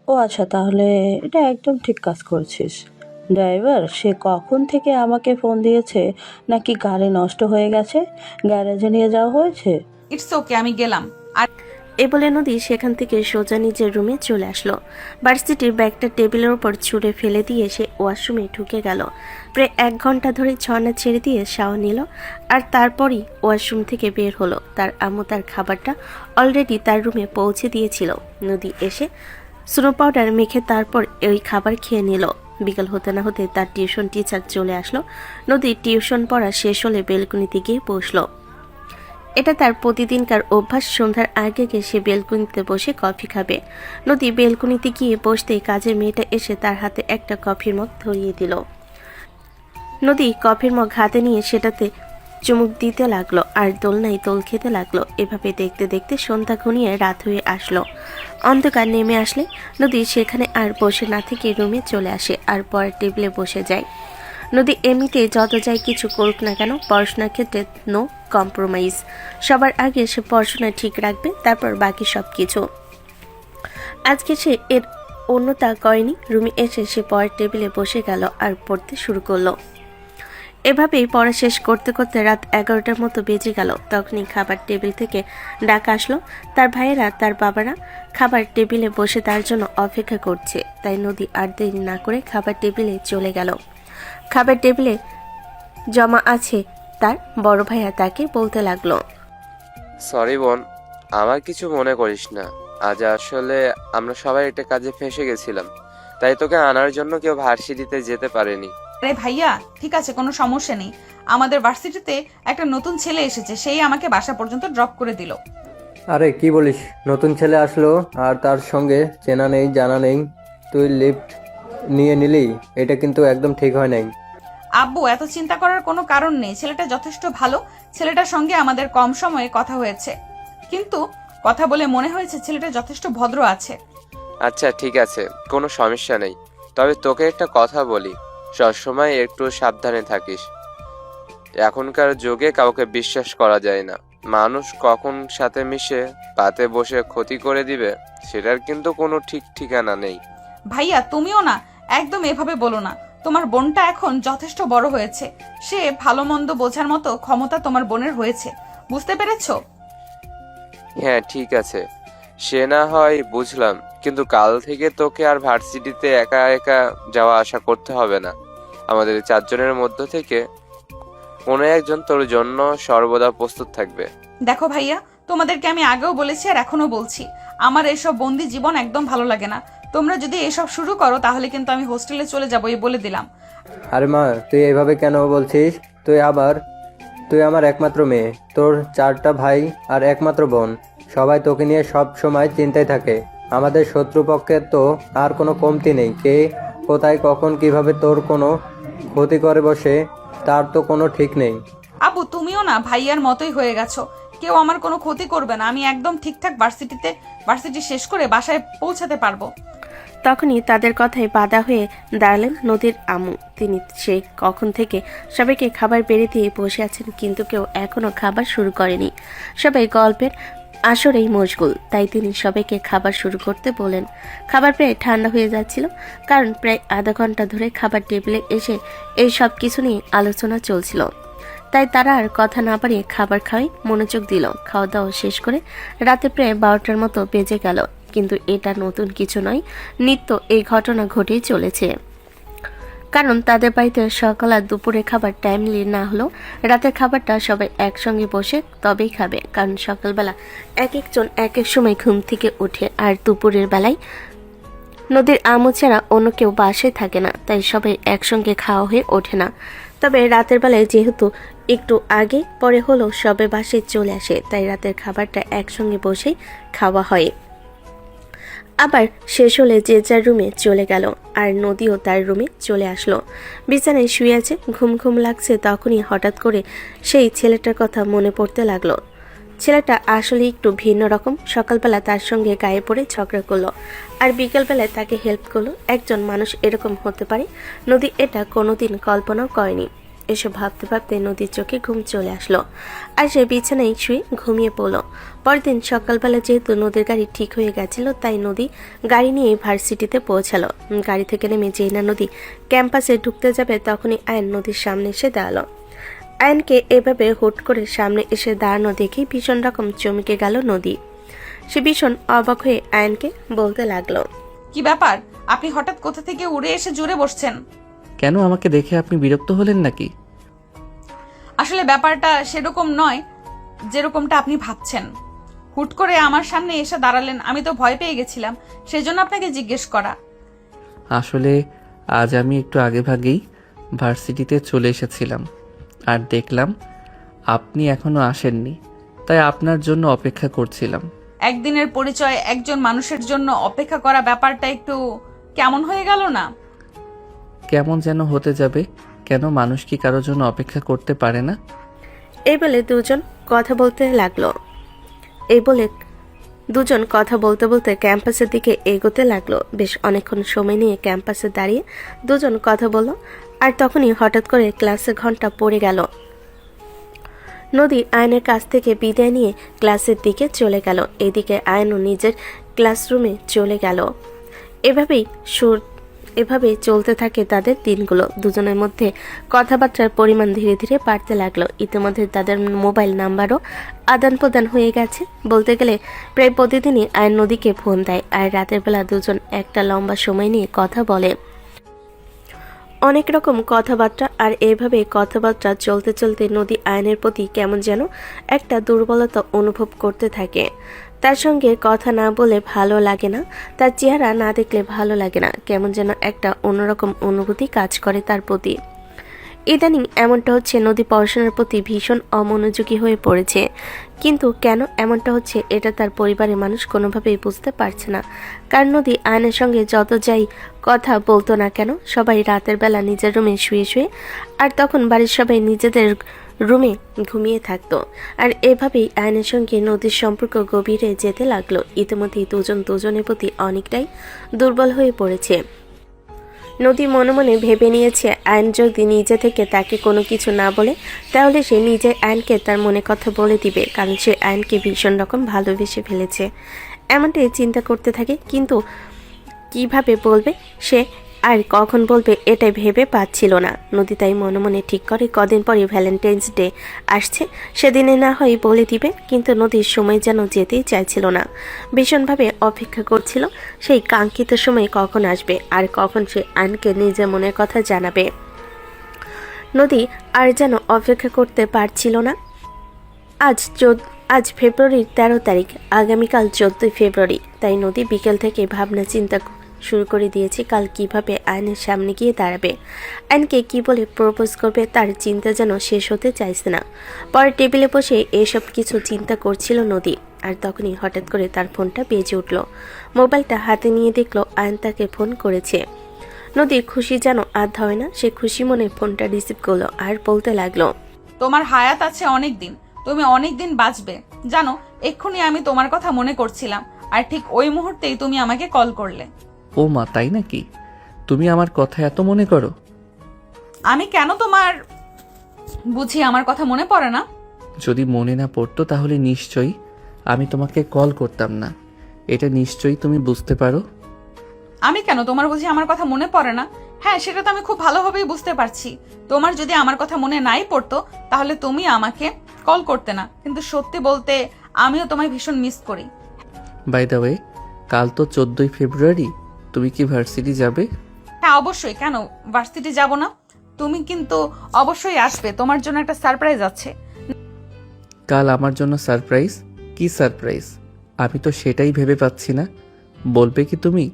ও আচ্ছা, তাহলে এটা একদম ঠিক কাজ করছিস। ড্রাইভার সে কখন থেকে আমাকে ফোন দিয়েছে নাকি গাড়ি নষ্ট হয়ে গেছে, গ্যারেজে নিয়ে যাওয়া হয়েছে? ইটস ওকে, আমি গেলাম। আর এ বলে নদী সেখান থেকে সোজা নিজের রুমে চলে আসলো। ভার্সিটির ব্যাগটা টেবিলের উপর ছুঁড়ে ফেলে দিয়ে সে ওয়াশরুমে ঢুকে গেল। প্রায় 1 ঘন্টা ধরে ঝর্ণা ছেড়ে দিয়ে শাওয়ার নিল। আর তারপরই ওয়াশরুম থেকে বের হলো। তার আম্মু তার খাবারটা অলরেডি তার রুমে পৌঁছে দিয়েছিল। নদী এসে স্নো পাউডার মেখে তারপর ওই খাবার খেয়ে নিল। বিকাল হতে না হতে তার টিউশন টিচার চলে আসলো। নদী টিউশন পড়া শেষ হলে বেলকনিতে গিয়ে বসলো। এটা তার প্রতিদিনকার অভ্যাস। সন্ধ্যার আগে সে বেলকনিতে বসে কফি খাবে। নদী বেলকনিতে গিয়ে বসতেই কাজের মেয়েটা এসে তার হাতে একটা কফির মগ ধরিয়ে দিল। নদী কফির মগ হাতে নিয়ে সেটাতে চুমুক দিতে লাগলো আর দোলনায় দোল খেতে লাগলো। এভাবে দেখতে দেখতে সন্ধ্যা ঘনিয়ে রাত হয়ে আসলো। অন্ধকার নেমে আসলে নদী সেখানে আর বসে না থেকে রুমে চলে আসে আর পরের টেবিলে বসে যায়। নদী এমনিতে যত যাই কিছু করুক না কেন, পড়াশোনার ক্ষেত্রে নো কম্প্রোমাইজ। সবার আগে সে পড়াশোনা ঠিক রাখবে, তারপর বাকি সব কিছু। আজকে সে এর অন্যতা করেনি। রুমে এসে সে পরের টেবিলে বসে গেল আর পড়তে শুরু করলো। এভাবেই পড়া শেষ করতে করতে রাত 11টার মতো বেজে গেল। তখনই খাবার টেবিল থেকে ডাক আসলো। তার ভাইয়েরা, তার বাবারা খাবার টেবিলে বসে তার জন্য অপেক্ষা করছে। তাই নদী আর দেরি না করে খাবার টেবিলে চলে গেল। খাবার টেবিলে জমা আছে তার বড় ভাইয়া তাকে বলতে লাগলো, সরি বোন, আমার কিছু মনে করিস না। আজ আসলে আমরা সবাই একটা কাজে ফেঁসে গেছিলাম, তাই তোকে আনার জন্য কেউ ভার্সিটিতে যেতে পারেনি। আরে ভাইয়া, ঠিক আছে, কোনো সমস্যা নেই। আমাদের ভার্সিটিতে একটা নতুন ছেলে এসেছে, সেই আমাকে বাসা পর্যন্ত ড্রপ করে দিল। আরে কি বলিস, নতুন ছেলে আসলো আর তার সঙ্গে চেনা নেই জানা নেই, তুই লিফট নিয়ে নিলি? এটা কিন্তু একদম ঠিক হয় নাই। আব্বু, এত চিন্তা করার কোনো কারণ নেই। ছেলেটা যথেষ্ট ভালো। ছেলেটার সঙ্গে আমাদের কম সময়ে কথা হয়েছে, কিন্তু কথা বলে মনে হয়েছে ছেলেটা যথেষ্ট ভদ্র আছে। আচ্ছা ঠিক আছে, কোনো সমস্যা নেই। তবে তোকে একটা কথা বলি, সবসময় একটু সাবধানে থাকিস। এখনকার যুগে কাউকে বিশ্বাস করা যায় না। মানুষ কখন সাথে মিশে পাতে বসে ক্ষতি করে দিবে সেটার কিন্তু কোনো ঠিক ঠিকানা নেই। ভাইয়া, তুমিও না একদম এভাবে বলো না। তোমার বোনটা এখন যথেষ্ট বড় হয়েছে, সে ভালো মন্দ বোঝার মতো ক্ষমতা তোমার বোনের হয়েছে, বুঝতে পেরেছো? হ্যাঁ ঠিক আছে, সে না হয় বুঝলাম, কিন্তু কাল থেকে তোকে আর ভার্সিটিতে একা একা যাওয়া আসা করতে হবে না। আমাদের 4 জনের মধ্য থেকে কোনো একজন তোর জন্য সর্বদা প্রস্তুত থাকবে। দেখো ভাইয়া, তোমাদেরকে আমি আগেও বলেছি আর এখনো বলছি, আমার এসব বন্দি জীবন একদম ভালো লাগে না। তোমরা যদি এসব শুরু করো তাহলে কিন্তু আমি হোস্টেলে চলে যাবো, এই বলে দিলাম। আরে মা, তুই এইভাবে কেন বলছিস? তুই আমার একমাত্র মেয়ে, তোর 4টা ভাই আর একমাত্র বোন, সবাই তোকে নিয়ে সব সময় চিন্তায় থাকে। আমাদের শত্রুপক্ষের তো আর কোনো কমতি নেই। কে কোথায় কখন কিভাবে তোর কোনো ক্ষতি করে বসে তার তো কোনো ঠিক নেই। আবু, তুমিও না ভাইয়ার মতোই হয়ে গেছো। কেউ আমার কোনো ক্ষতি করবে না, আমি একদম ঠিকঠাক ভার্সিটি শেষ করে বাসায় পৌঁছাতে পারবো। তখনই তাদের কথায় বাধা হয়ে দাঁড়ালেন নদীর আম্মু। তিনি সেই কখন থেকে সবাইকে খাবার বেড়ে দিয়ে বসে আছেন, কিন্তু কেউ এখনো খাবার শুরু করেনি। সবাই গল্পের আসরেই মশগুল, তাই তিনি সবাইকে খাবার শুরু করতে বলেন। খাবার প্রায় ঠান্ডা হয়ে যাচ্ছিল, কারণ প্রায় আধা ঘন্টা ধরে খাবার টেবিলে এসে এই সব কিছু নিয়ে আলোচনা চলছিল। তাই তারা আর কথা না বাড়িয়ে খাবার খাওয়াই মনোযোগ দিল। খাওয়া দাওয়া শেষ করে রাতে প্রায় 12টার মতো বেজে গেল। কিন্তু এটা নতুন কিছু নয়, নিত্য এই ঘটনা ঘটেই চলেছে। কারণ তাদের বাড়িতে সকাল আর দুপুরে খাবার টাইমলি না হলেও রাতের খাবারটা সবাই একসঙ্গে বসে তবেই খাবে। কারণ সকালবেলা এক একজন এক এক সময় ঘুম থেকে ওঠে, আর দুপুরের বেলায় নদীর আম্মু ছাড়া অন্য কেউ বাসায় থাকে না, তাই সবাই একসঙ্গে খাওয়া হয়ে ওঠে না। তবে রাতের বেলায় যেহেতু একটু আগে পরে হলেও সবে বাসায় চলে আসে, তাই রাতের খাবারটা একসঙ্গে বসেই খাওয়া হয়। আবার শেষ হলে যে যার রুমে চলে গেল, আর নদীও তার রুমে চলে আসলো। বিছানায় শুয়ে আছে, ঘুম ঘুম লাগছে। তখনই হঠাৎ করে সেই ছেলেটার কথা মনে পড়তে লাগলো। ছেলেটা আসলে একটু ভিন্ন রকম। সকালবেলা তার সঙ্গে গায়ে পড়ে ঝগড়া করলো, আর বিকেলবেলায় তাকে হেল্প করলো। একজন মানুষ এরকম হতে পারে, নদী এটা কোনোদিন কল্পনাও করেনি। এসব ভাবতে ভাবতে নদীর চোখে ঘুম চলে আসলো, আর সে বিছানায় শুয়ে ঘুমিয়ে পড়লো। পরের দিন সকালবেলা যেহেতু নদীর গাড়ি ঠিক হয়ে গেছিল, তাই নদী গাড়ি নিয়ে ভার্সিটিতে পৌঁছালো। গাড়ি থেকে নেমে যেই না নদী ক্যাম্পাসে ঢুকতে যাবে, তখনই আয়ন নদীর সামনে এসে দাঁড়ালো। আয়নকে এভাবে হুট করে সামনে এসে দাঁড়ানো দেখেই ভীষণ রকম চমকে গেল নদী। সে ভীষণ অবাক হয়ে আয়নকে বলতে লাগলো, কি ব্যাপার, আপনি হঠাৎ কোথা থেকে উড়ে এসে জুড়ে বসছেন? কেন আমাকে দেখে আপনি বিরক্ত হলেন নাকি? আসলে ব্যাপারটা সেরকম নয় যেরকমটা আপনি ভাবছেন। হুট করে আমার সামনে এসে দাঁড়ালেন, আমি তো ভয় পেয়ে গেছিলাম, সেজন্য আপনাকে জিজ্ঞেস করা। আসলে আজ আমি একটু আগেভাগেই ভার্সিটিতে চলে এসেছিলাম, আর দেখলাম আপনি এখনো আসেননি, তাই আপনার জন্য অপেক্ষা করছিলাম। একদিনের পরিচয় একজন মানুষের জন্য অপেক্ষা করা, ব্যাপারটা একটু কেমন হয়ে গেল না? কেমন যেন হতে যাবে। কেন, মানুষ কি কারোর জন্য অপেক্ষা করতে পারে না? এই বলে দুজন কথা বলতে বলতে ক্যাম্পাসের দিকে এগোতে লাগলো। বেশ অনেকক্ষণ সময় নিয়ে ক্যাম্পাসে দাঁড়িয়ে দুজন কথা বলল, আর তখনই হঠাৎ করে ক্লাসের ঘন্টা পড়ে গেল। নদী আয়নের কাছ থেকে বিদায় নিয়ে ক্লাসের দিকে চলে গেল। এদিকে আয়নও নিজের ক্লাসরুমে চলে গেল। এভাবেই চলতে থাকে তাদের দিনগুলো। দুজনের মধ্যে কথাবার্তার পরিমাণ ধীরে ধীরে বাড়তে লাগলো। ইতিমধ্যে তাদের মোবাইল নাম্বারও আদান প্রদান হয়ে গেছে। বলতে গেলে প্রায় প্রতিদিনই আয়ন নদীকে ফোন দেয়, আর রাতের বেলা দুজন একটা লম্বা সময় নিয়ে কথা বলে, অনেক রকম কথাবার্তা। আর এইভাবে কথাবার্তা চলতে চলতে নদী আয়নের প্রতি কেমন যেন একটা দুর্বলতা অনুভব করতে থাকে। তার সঙ্গে কথা না বলে ভালো লাগে না, তার চেহারা না দেখলে ভালো লাগে না, কেমন যেন একটা অন্যরকম অনুভূতি কাজ করে তার প্রতি। ইদানিং এমনটা হচ্ছে, নদী পড়াশোনার প্রতি ভীষণ অমনোযোগী হয়ে পড়েছে। কিন্তু কেন এমনটা হচ্ছে এটা তার পরিবারের মানুষ কোনোভাবেই বুঝতে পারছে না। কারণ নদী আয়নের সঙ্গে যত যাই কথা বলতো না কেন, সবাই রাতের বেলা নিজের রুমে শুয়ে শুয়ে, আর তখন বাড়ির সবাই নিজেদের রুমে ঘুমিয়ে থাকতো। আর এভাবেই আয়নের সঙ্গে নদীর সম্পর্ক গভীরে যেতে লাগলো। ইতিমধ্যেই দুজন দুজনের প্রতি অনেকটাই দুর্বল হয়ে পড়েছে। নদী মনে মনে ভেবে নিয়েছে, আয়ন যদি নিজে থেকে তাকে কোনো কিছু না বলে, তাহলে সে নিজে আয়নকে তার মনে কথা বলে দিবে, কারণ সে আয়নকে ভীষণ রকম ভালোবেসে ফেলেছে। এমনটাই চিন্তা করতে থাকে, কিন্তু কিভাবে বলবে সে আর কখন বলবে এটাই ভেবে পাচ্ছিল না। নদী তাই মনে মনে ঠিক করে কদিন পরে ভ্যালেন্টাইন্স ডে আসছে, সেদিনে না হয় বলে দিবে। কিন্তু নদীর সময় যেন যেতেই চাইছিল না, ভীষণভাবে অপেক্ষা করছিল সেই কাঙ্ক্ষিত সময় কখন আসবে আর কখন সে আয়নকে নিজের মনের কথা জানাবে। নদী আর যেন অপেক্ষা করতে পারছিল না। আজ ফেব্রুয়ারির 13 তারিখ, আগামীকাল 14 ফেব্রুয়ারি। তাই নদী বিকেল থেকে ভাবনা চিন্তা শুরু করে দিয়েছে কাল কিভাবে আয়নের সামনে গিয়ে দাঁড়াবে, আয়নকে কি বলে প্রপোজ করবে। তার চিন্তা যেন শেষ হতে চাইছে না। পরে টেবিলে বসে এসব কিছু চিন্তা করছিল নদী, আর তখনই হঠাৎ করে তার ফোনটা বেজে উঠল। মোবাইলটা হাতে নিয়ে দেখলো আয়ন তাকে ফোন করেছে। নদীর খুশি যেন আর হয় না, সে খুশি মনে ফোনটা রিসিভ করলো আর বলতে লাগলো, তোমার হায়াত আছে অনেক দিন, তুমি অনেক দিন বাঁচবে জানো। এক্ষুনি আমি তোমার কথা মনে করছিলাম, আর ঠিক ওই মুহূর্তেই তুমি আমাকে কল করলে। ও মা, তাই নাকি? তুমি আমার কথা এত মনে করো? আমি কেন তোমার বুঝি আমার কথা মনে পড়ে না? যদি মনে না পড়তো তাহলে নিশ্চয়ই আমি তোমাকে কল করতাম না, এটা নিশ্চয়ই তুমি বুঝতে পারো। আমি কেন তোমার বুঝি আমার কথা মনে পড়ে না? হ্যাঁ, সেটা তো আমি খুব ভালোভাবেই বুঝতে পারছি। তোমার যদি আমার কথা মনে নাই পড়তো তাহলে তুমি আমাকে কল করতে না। কিন্তু সত্যি বলতে আমিও তোমায় ভীষণ মিস করি। বাই দ্য ওয়ে, কাল তো 14 ফেব্রুয়ারি, তুমি কি ভার্সিটি যাবে? হ্যাঁ অবশ্যই, কেন ভার্সিটি যাব না? তুমি কিন্তু অবশ্যই আসবে, তোমার জন্য একটা সারপ্রাইজ আছে। কাল আমার জন্য সারপ্রাইজ? কি সারপ্রাইজ? আমি তো সেটাই ভেবে পাচ্ছি না। বলবে কি তুমি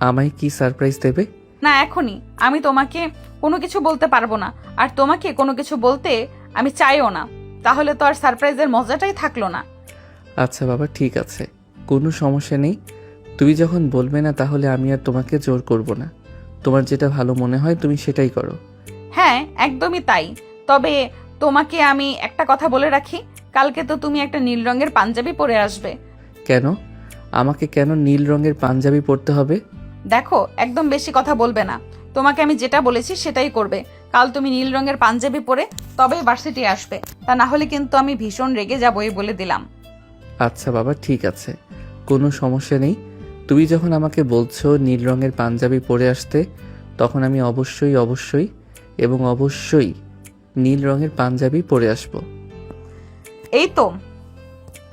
আমায় কি সারপ্রাইজ দেবে? না, এখনই আমি তোমাকে কোনো কিছু বলতে পারবো না, আর তোমাকে কোনো কিছু বলতে আমি চাইও না। তাহলে তো আর সারপ্রাইজের মজাটাই থাকলো না। আচ্ছা বাবা, ঠিক আছে, কোনো সমস্যা নেই। তুমি যখন বলবে না তাহলে আমি আর তোমাকে জোর করব না। তোমার যেটা ভালো মনে হয় তুমি সেটাই করো। হ্যাঁ একদমই তাই। তবে তোমাকে আমি একটা কথা বলে রাখি, কালকে তো তুমি একটা নীল রঙের পাঞ্জাবি পরে আসবে। কেন? আমাকে কেন নীল রঙের পাঞ্জাবি পরতে হবে? দেখো, একদম বেশি কথা বলবে না। তোমাকে আমি যেটা বলেছি সেটাই করবে। কাল তুমি নীল রঙের পাঞ্জাবি পরে তবেই ভার্সিটি আসবে, তা না হলে কিন্তু আমি ভীষণ রেগে যাবই বলে দিলাম। আচ্ছা বাবা, ঠিক আছে, কোনো সমস্যা নেই। তুমি যখন আমাকে বলছো নীল রঙের পাঞ্জাবি পরে আসতে, তখন আমি অবশ্যই নীল রঙের পাঞ্জাবি পরে আসব। এই তো,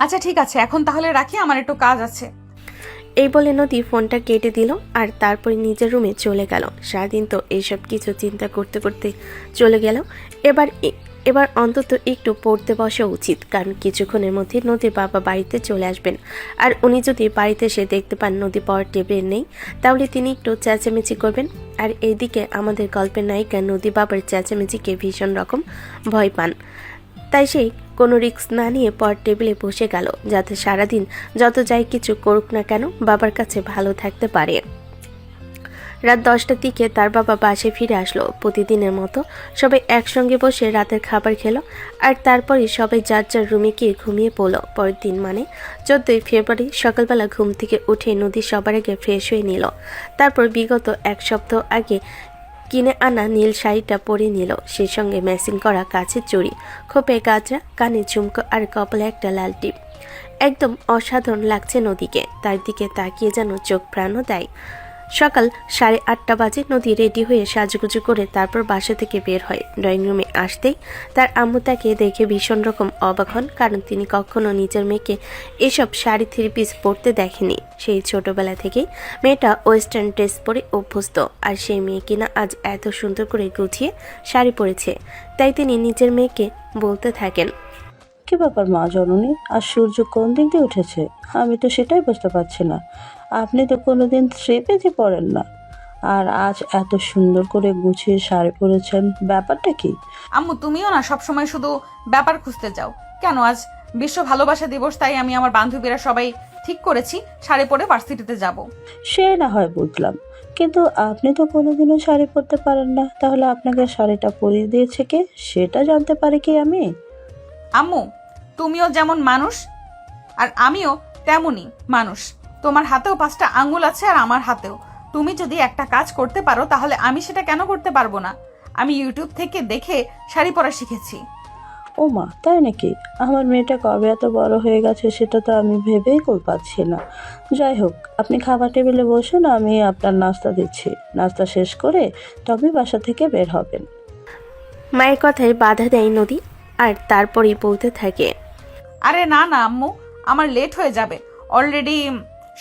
আচ্ছা ঠিক আছে, এখন তাহলে রাখি, আমার একটু কাজ আছে। এই বলে নদী ফোনটা কেটে দিল আর তারপরে নিজের রুমে চলে গেল। সারাদিন তো এইসব কিছু চিন্তা করতে করতে চলে গেল। এবার অন্তত একটু পড়তে বসা উচিত, কারণ কিছুক্ষণের মধ্যে নদীর বাবা বাড়িতে চলে আসবেন। আর উনি যদি বাড়িতে এসে দেখতে পান নদী পড়ার টেবিলে নেই, তাহলে তিনি একটু চেঁচামেচি করবেন। আর এইদিকে আমাদের গল্পের নায়িকা নদী বাবার চেঁচামেচিকে ভীষণ রকম ভয় পান। তাই সেই কোনো রিস্ক না নিয়ে পড়ার টেবিলে বসে গেল, যাতে সারাদিন যত যাই কিছু করুক না কেন বাবার কাছে ভালো থাকতে পারে। রাত 10টার দিকে তার বাবা বাসায় ফিরে আসলো। প্রতিদিনের মতো সবাই একসঙ্গে বসে রাতের খাবার খেলো, আর তারপরে সবাই যার যার রুমে গিয়ে ঘুমিয়ে পড়লো। পরের দিন মানে 14 ফেব্রুয়ারি সকালবেলা ঘুম থেকে উঠে নদী সবার আগে ফ্রেশ হয়ে নিল। তারপর বিগত এক সপ্তাহ আগে কিনে আনা নীল শাড়িটা পরে নিল, সেই সঙ্গে ম্যাচিং করা কাচের চুড়ি, খোপে গাজরা, কানে ঝুমকো আর কপালে একটা লাল টিপ। একদম অসাধারণ লাগছে নদীকে, তার দিকে তাকিয়ে যেন চোখ প্রাণও দেয়। সকাল 8:30 বাজে নদী রেডি হয়ে সাজুগুজু করে তারপর বাসা থেকে বের হয়। ড্রয়িং রুমে আসতেই তার আম্মু তাকে দেখে ভীষণ রকম অবাক হন, কারণ তিনি কখনো নিজের মেয়েকে এসব শাড়ি 3 পিস পরতে দেখেনি। সেই ছোটবেলা থেকেই মেয়েটা ওয়েস্টার্ন ড্রেস পরে অভ্যস্ত, আর সেই মেয়ে কিনা আজ এত সুন্দর করে গুছিয়ে শাড়ি পরেছে। তাই তিনি নিজের মেয়েকে বলতে থাকেন, কি ব্যাপার মা জননী, আর সূর্য কোন দিক দিয়ে উঠেছে? আমি তো সেটাই বুঝতে পারছি না। আপনি তো কোনোদিন থ্রি পেজে পড়েন না, আর আজ এত সুন্দর করে গুছিয়ে শাড়ি পরেছেন, ব্যাপারটা কি? আম্মু, তুমিও না সবসময় শুধু ব্যাপার খুঁজতে যাও কেন? আজ বিশ্ব ভালোবাসা দিবস, তাই আমি আমার বান্ধবীরা সবাই ঠিক করেছি শাড়ি পরে ভার্সিটিতে যাব। সে না হয় বুঝলাম, কিন্তু আপনি তো কোনোদিনও শাড়ি পরতে পারেন না, তাহলে আপনাকে শাড়িটা পরিয়ে দিয়েছে কে, সেটা জানতে পারি কি আমি? আম্মু, তুমিও যেমন মানুষ আর আমিও তেমনই মানুষ। তোমার হাতেও 5টা আঙ্গুল আছে আর আমার হাতেও। তুমি যদি একটা কাজ করতে পারো তাহলে আমি সেটা কেন করতে পারবো না? আমি ইউটিউব থেকে দেখে শাড়ি পরা শিখেছি। ও মা, তাই নাকি? আমার মেয়েটা কবে এত বড় হয়ে গেছে সেটা তো আমি ভেবেই কুল পাচ্ছি না। যাই হোক, আপনি খাবার টেবিলে বসুন, আমি আপনার নাস্তা দিচ্ছি। নাস্তা শেষ করে তবে বাসা থেকে বের হবেন। মায়ের কথায় বাধা দেয় নদী আর তারপরেই বলতে থাকে। আরে না না আম্মু, আমার লেট হয়ে যাবে। অলরেডি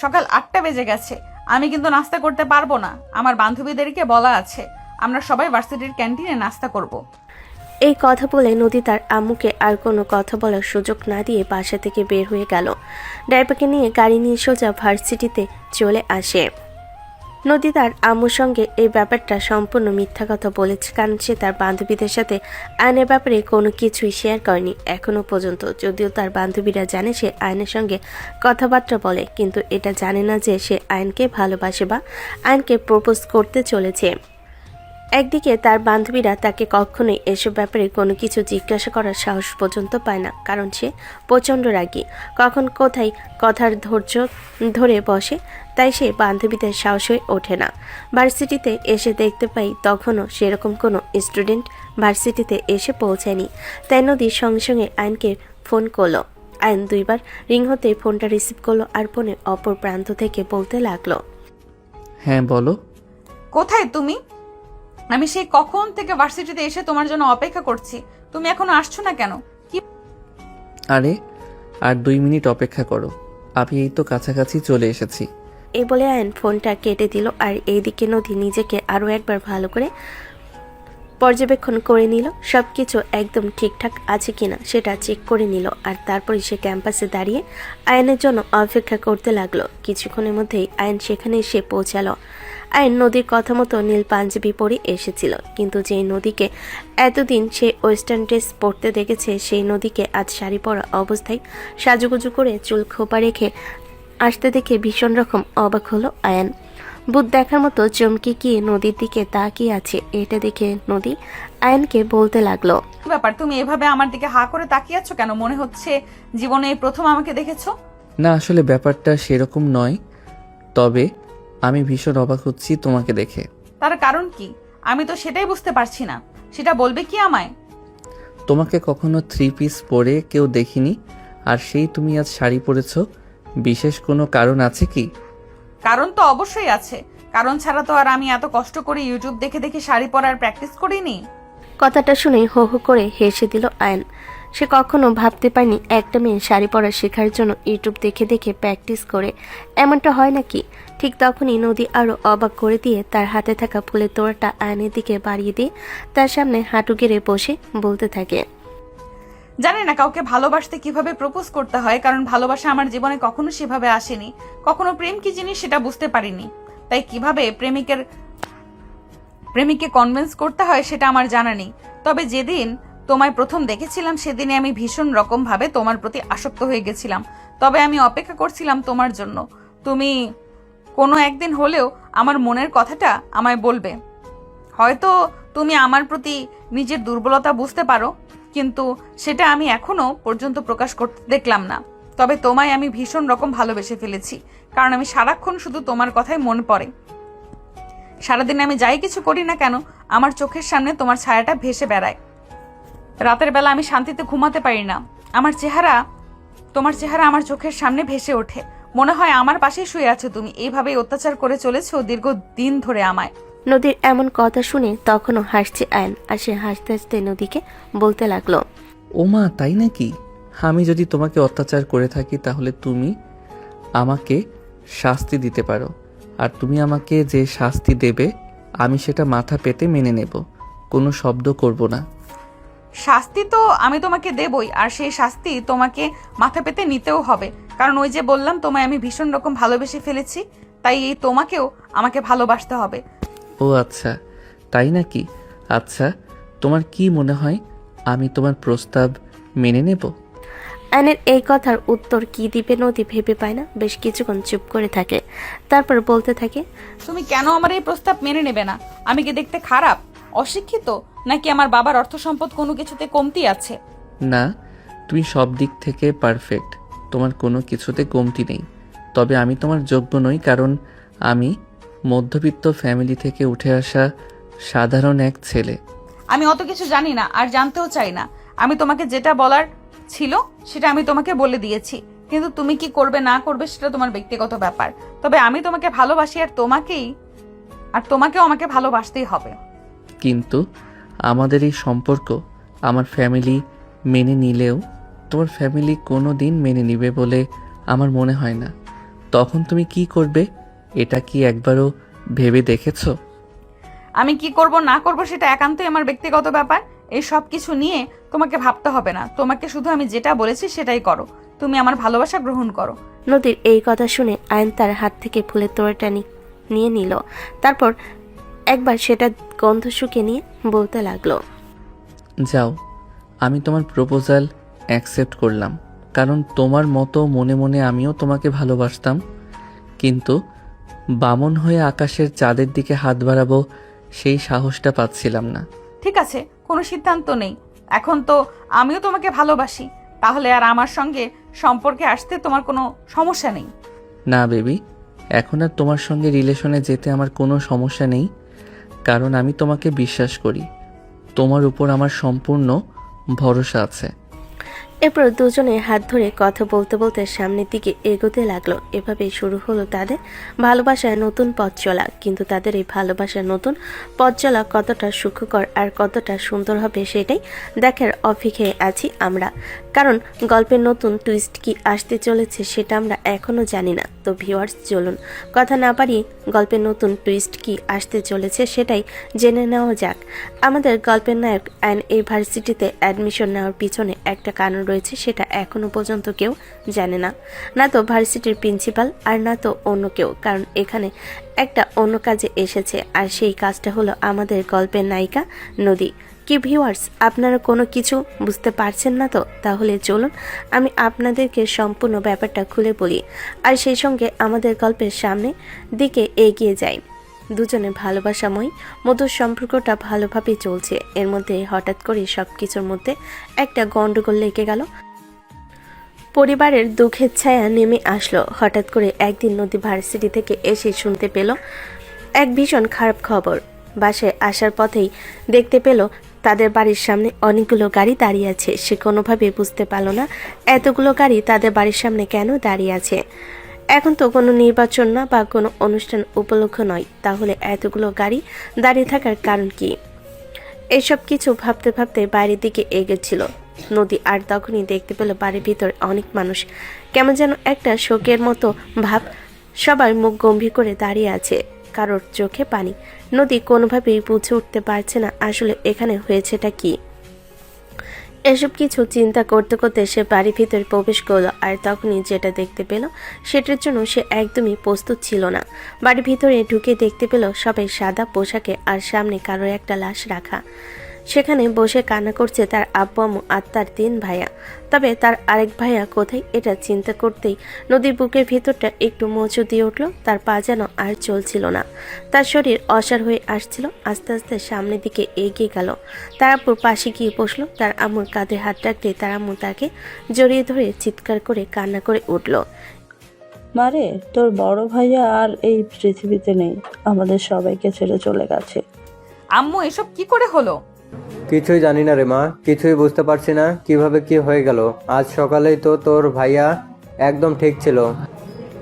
সকাল 8টা বেজে গেছে। আমি কিন্তু নাস্তা করতে পারবো না। আমার বান্ধবীদেরকে বলা আছে আমরা সবাই ভার্সিটির ক্যান্টিনে নাস্তা করব। এই কথা বলে নদী তার আম্মুকে আর কোনো কথা বলার সুযোগ না দিয়ে বাসা থেকে বের হয়ে গেল। ড্রাইভারকে নিয়ে গাড়ি নিয়ে সোজা ভার্সিটিতে চলে আসে। নদী তার আম্মুর সঙ্গে এই ব্যাপারটা সম্পূর্ণ মিথ্যা কথা বলেছে, কারণ সে তার বান্ধবীদের সাথে আয়নের ব্যাপারে কোনো কিছুই শেয়ার করেনি এখনো পর্যন্ত। যদিও তার বান্ধবীরা জানে সে আয়নের সঙ্গে কথাবার্তা বলে, কিন্তু এটা জানে না যে সে আয়নকে ভালোবাসে বা আয়নকে প্রপোজ করতে চলেছে। একদিকে তার বান্ধবীরা তাকে কখনোই এসব ব্যাপারে কোনো কিছু জিজ্ঞাসা করার সাহস পর্যন্ত পায় না, কারণ সে প্রচণ্ড রাগী, কখন কোথায় কথার ধৈর্য ধরে বসে, তাই সে বান্ধবীদের সাহস হয়ে ওঠে না। ভার্সিটিতে এসে দেখতে পাই তখনও সেরকম কোনো স্টুডেন্ট ভার্সিটিতে এসে পৌঁছায়নি। তাই নদীর সঙ্গে সঙ্গে আয়নকে ফোন করলো। আয়ন 2বার রিং হতে ফোনটা রিসিভ করলো আর ফোনে অপর প্রান্ত থেকে বলতে লাগলো। হ্যাঁ বলো। কোথায় তুমি? আমি সেই কখন থেকে ভার্সিটিতে এসে তোমার জন্য অপেক্ষা করছি। তুমি এখনো আসছো না কেন? কি আরে আর 2 মিনিট অপেক্ষা করো, আমি এই তো কাছাকাছি চলে এসেছি। এই বলে আয়ন ফোনটা কেটে দিল আর এইদিকে নদী নিজেকে আরও একবার ভালো করে পর্যবেক্ষণ করে নিল। সব কিছু একদম ঠিকঠাক আছে কিনা সেটা চেক করে নিল আর তারপরে সে ক্যাম্পাসে দাঁড়িয়ে আয়নের জন্য অপেক্ষা করতে লাগলো। কিছুক্ষণের মধ্যেই আয়ন সেখানে এসে পৌঁছালো। আয়ন নদীর কথা মতো নীল পাঞ্জাবি পরে এসেছিল, কিন্তু যেই নদীকে এতদিন সে ওয়েস্টার্ন ড্রেস পরতে দেখেছে সেই নদীকে আজ শাড়ি পরা অবস্থায় সাজুগুজু করে চুল খোপা রেখে আসতে দেখে ভীষণ রকম অবাক হলো আয়ন। ভূত দেখার মতো চমকে গিয়ে নদীর দিকে তাকিয়ে আছে। এটা দেখে নদী আয়নকে বলতে লাগলো। ব্যাপার, তুমি এভাবে আমার দিকে হা করে তাকিয়ে আছো কেন? মনে হচ্ছে জীবনে এই প্রথম আমাকে দেখেছো। না আসলে ব্যাপারটা সেরকম নয়, তবে আমি ভীষণ অবাক হচ্ছি তোমাকে দেখে। তার কারণ কি? আমি তো সেটাই বুঝতে পারছি না। সেটা বলবে কি আমায়? তোমাকে কখনো 3 পিস পরে কেউ দেখিনি, আর সেই তুমি আজ শাড়ি পরেছো। বিশেষ কোনো কারণ আছে কি? কারণ তো অবশ্যই আছে। কারণ ছাড়া তো আর আমি এত কষ্ট করে ইউটিউব দেখে দেখে শাড়ি পরার প্র্যাকটিস করিনি। কথাটা শুনে হো হো করে হেসে দিল আয়ন। সে কখনো ভাবতে পারেনি একটা মেয়ে শাড়ি পরা শেখার জন্য ইউটিউব দেখে দেখে প্র্যাকটিস করে। এমনটা হয় নাকি? ঠিক তখনই নদী আরও অবাক করে দিয়ে তার হাতে থাকা ফুলের তোড়াটা আয়নের দিকে বাড়িয়ে দিয়ে তার সামনে হাঁটু গেড়ে বসে বলতে থাকে। জানি না কাউকে ভালোবাসতে কিভাবে প্রপোজ করতে হয়, কারণ ভালোবাসা আমার জীবনে কখনো সেভাবে আসেনি। কখনো প্রেম কি জিনিস সেটা বুঝতে পারিনি। তাই কিভাবে প্রেমিককে কনভিন্স করতে হয় সেটা আমার জানা নেই। তবে যেদিন তোমায় প্রথম দেখেছিলাম সেদিনে আমি ভীষণ রকম ভাবে তোমার প্রতি আসক্ত হয়ে গেছিলাম। তবে আমি অপেক্ষা করছিলাম তোমার জন্য। তুমি কোনো একদিন হলেও আমার মনের কথাটা আমায় বলবে। হয়তো তুমি আমার প্রতি নিজের দুর্বলতা বুঝতে পারো, কিন্তু সেটা আমি এখনো পর্যন্ত প্রকাশ করতে দেখলাম না। তবে তোমায় আমি ভীষণ রকম ভালোবেসে ফেলেছি, কারণ আমি সারাক্ষণ শুধু তোমার কথাই মনে পড়ে। সারাদিন আমি যাই কিছু করি না কেন আমার চোখের সামনে তোমার ছায়াটা ভেসে বেড়ায়। রাতের বেলা আমি শান্তিতে ঘুমাতে পারি না। তোমার চেহারা আমার চোখের সামনে ভেসে ওঠে। মনে হয় আমার পাশেই শুয়ে আছো তুমি। এইভাবেই অত্যাচার করে চলেছো দীর্ঘ দিন ধরে আমায়। নদীর এমন কথা শুনে তখনও হাসছে আয়ন আর সে হাসতে হাসতে নদীকে বলতে লাগলো। ওমা তাই নাকি? আমি যদি তোমাকে অত্যাচার করে থাকি তাহলে তুমি আমাকে শাস্তি দিতে পারো, আর তুমি আমাকে যে শাস্তি দেবে আমি সেটা মাথা পেতে মেনে নেব, কোনো শব্দ করব না। শাস্তি তো আমি তোমাকে দেবই, আর সেই শাস্তি তোমাকে মাথা পেতে নিতেও হবে। কারণ ওই যে বললাম তোমায় আমি ভীষণ রকম ভালোবেসে ফেলেছি, তাই এই তোমাকেও আমাকে ভালোবাসতে হবে। ও আচ্ছা, তাই নাকি? আচ্ছা, তোমার কি মনে হয় আমি তোমার প্রস্তাব মেনে নেব? আয়নের এই কথার উত্তর কি দিবে নদী ভেবে পায় না। বেশ কিছুক্ষণ চুপ করে থাকে, তারপর বলতে থাকে। তুমি কেন আমার এই প্রস্তাব মেনে নেবে না? আমি কি দেখতে খারাপ, অশিক্ষিত, নাকি আমার বাবার অর্থ সম্পদ কোনো কিছুতে কমতি আছে? না, তুমি সব দিক থেকে পারফেক্ট, তোমার কোনো কিছুতে কমতি নেই। তবে আমি তোমার যোগ্য নই, কারণ আমি মধ্যবিত্ত ফ্যামিলি থেকে উঠে আসা সাধারণ এক ছেলে। আমি অত কিছু জানি না আর জানতেও চাই না। আমি তোমাকে যেটা বলার ছিল সেটা আমি তোমাকে বলে দিয়েছি, কিন্তু তুমি কি করবে না করবে সেটা তোমার ব্যক্তিগত ব্যাপার। তবে আমি তোমাকে ভালোবাসি, আর তোমাকেও আমাকে ভালোবাসতেই হবে। কিন্তু আমাদের এই সম্পর্ক আমার ফ্যামিলি মেনে নিলেও তোমার ফ্যামিলি কোনো দিন মেনে নিবে বলে আমার মনে হয় না। তখন তুমি কি করবে এটা কি একবারও ভেবে দেখেছো? আমি কি করব না করব সেটা একান্তই আমার ব্যক্তিগত ব্যাপার। এই সব কিছু নিয়ে তোমাকে ভাবতে হবে না। তোমাকে শুধু আমি যেটা বলেছি সেটাই করো। তুমি আমার ভালোবাসা গ্রহণ করো। নদীর এই কথা শুনে আয়ন তার হাত থেকে ফুলের তোড়াটা নিয়ে নিল। তারপর একবার সেটা গন্ধ শুকে নিয়ে বলতে লাগলো, যাও, আমি তোমার প্রপোজাল অ্যাকসেপ্ট করলাম, কারণ তোমার মতো মনে মনে আমিও তোমাকে ভালোবাসতাম। কিন্তু বামন হয়ে আকাশের চাঁদের দিকে হাত বাড়াবো সেই সাহসটা পাচ্ছিলাম না। ঠিক আছে, কোনো সিদ্ধান্ত নেই। এখন তো আমিও তোমাকে ভালোবাসি, তাহলে আর আমার সঙ্গে সম্পর্কে আসতে তোমার কোনো সমস্যা নেই। না বেবি, এখন আর তোমার সঙ্গে রিলেশনে যেতে আমার কোনো সমস্যা নেই, কারণ আমি তোমাকে বিশ্বাস করি। তোমার উপর আমার সম্পূর্ণ ভরসা আছে। এরপর দুজনে হাত ধরে কথা বলতে বলতে সামনের দিকে এগোতে লাগলো। এভাবেই শুরু হলো তাদের ভালোবাসার নতুন পথ চলা। কিন্তু তাদের এই ভালোবাসার নতুন পথ চলা কতটা সুখকর আর কতটা সুন্দর হবে সেটাই দেখার অপেক্ষায় আছি আমরা। কারণ গল্পের নতুন টুইস্ট কি আসতে চলেছে সেটা আমরা এখনো জানি না। তো ভিউয়ার্স, চলুন কথা না বাড়িয়ে গল্পের নতুন টুইস্ট কি আসতে চলেছে সেটাই জেনে নেওয়া যাক। আমাদের গল্পের নায়ক আইন এই ভার্সিটিতে অ্যাডমিশন নেওয়ার পিছনে একটা কারণ রয়েছে, সেটা এখনো পর্যন্ত কেউ জানে না, না তো ভার্সিটির প্রিন্সিপাল আর না তো অন্য কেউ। কারণ এখানে একটা অন্য কাজে এসেছে, আর সেই কাজটা হলো আমাদের গল্পের নায়িকা নদী। কি ভিউয়ার্স, আপনারা কোনো কিছু বুঝতে পারছেন না তো? তাহলে চলুন আমি আপনাদেরকে সম্পূর্ণ ব্যাপারটা খুলে বলি, আর সেই সঙ্গে আমাদের গল্পের সামনে দিকে এগিয়ে যাই। দুজনের ভালোবাসাময় মধুর সম্পর্কটা ভালোভাবেই চলছে। এর মধ্যে হঠাৎ করে সবকিছুর মধ্যে একটা গন্ডগোল লেগে গেল। পরিবারের দুঃখের ছায়া নেমে আসলো। হঠাৎ করে একদিন নদী ভার্সিটি থেকে এসে শুনতে পেল এক ভীষণ খারাপ খবর। বাসায় আসার পথেই দেখতে পেল তাদের বাড়ির সামনে অনেকগুলো গাড়ি দাঁড়িয়ে আছে। সে কোনোভাবে বুঝতে পারল না এতগুলো গাড়ি তাদের বাড়ির সামনে কেন দাঁড়িয়ে আছে। এখন তো কোনো নির্বাচন না বা কোনো অনুষ্ঠান উপলক্ষ নয়, তাহলে এতগুলো গাড়ি দাঁড়িয়ে থাকার কারণ কি? এসব কিছু ভাবতে ভাবতে বাইরের দিকে এগেছিল নদী। আর তখনই দেখতে পেল বাড়ির ভিতরে অনেক মানুষ, কেমন যেন একটা শোকের মতো ভাব। সবাই মুখ গম্ভীর করে দাঁড়িয়ে আছে, কারোর চোখে পানি। নদী কোনোভাবেই বুঝে উঠতে পারছে না আসলে এখানে হয়েছেটা কি। এসব কিছু চিন্তা করতে করতে সে বাড়ির ভিতরে প্রবেশ করলো। আর তখনই যেটা দেখতে পেল সেটার জন্য সে একদমই প্রস্তুত ছিল না। বাড়ির ভিতরে ঢুকে দেখতে পেল সবাই সাদা পোশাকে, আর সামনে কারো একটা লাশ রাখা। সেখানে বসে কান্না করছে তার আব্বু আম্মু আর তার 3 ভাইয়া। তবে তার আরেক ভাইয়া কোথায়, এটা চিন্তা করতেই নদীর বুকের ভিতরটা একটু মোচু দিয়ে উঠল। তার পা যেন আর চলছিল না, তার শরীর অসাড় হয়ে আসছিল। আস্তে আস্তে সামনের দিকে এগিয়ে গেল। তার আব্বুর পাশে গিয়ে বসলো। তার আম্মুর কাঁধে হাত রাখতে তার আম্মু তাকে জড়িয়ে ধরে চিৎকার করে কান্না করে উঠল। মারে, তোর বড় ভাইয়া আর এই পৃথিবীতে নেই, আমাদের সবাইকে ছেড়ে চলে গেছে। আম্মু, এসব কি করে হলো? কিছুই জানি না রে মা, কিছুই বুঝতে পারছি না কিভাবে কি হয়ে গেল। আজ সকালেই তো তোর ভাইয়া একদম ঠিক ছিল,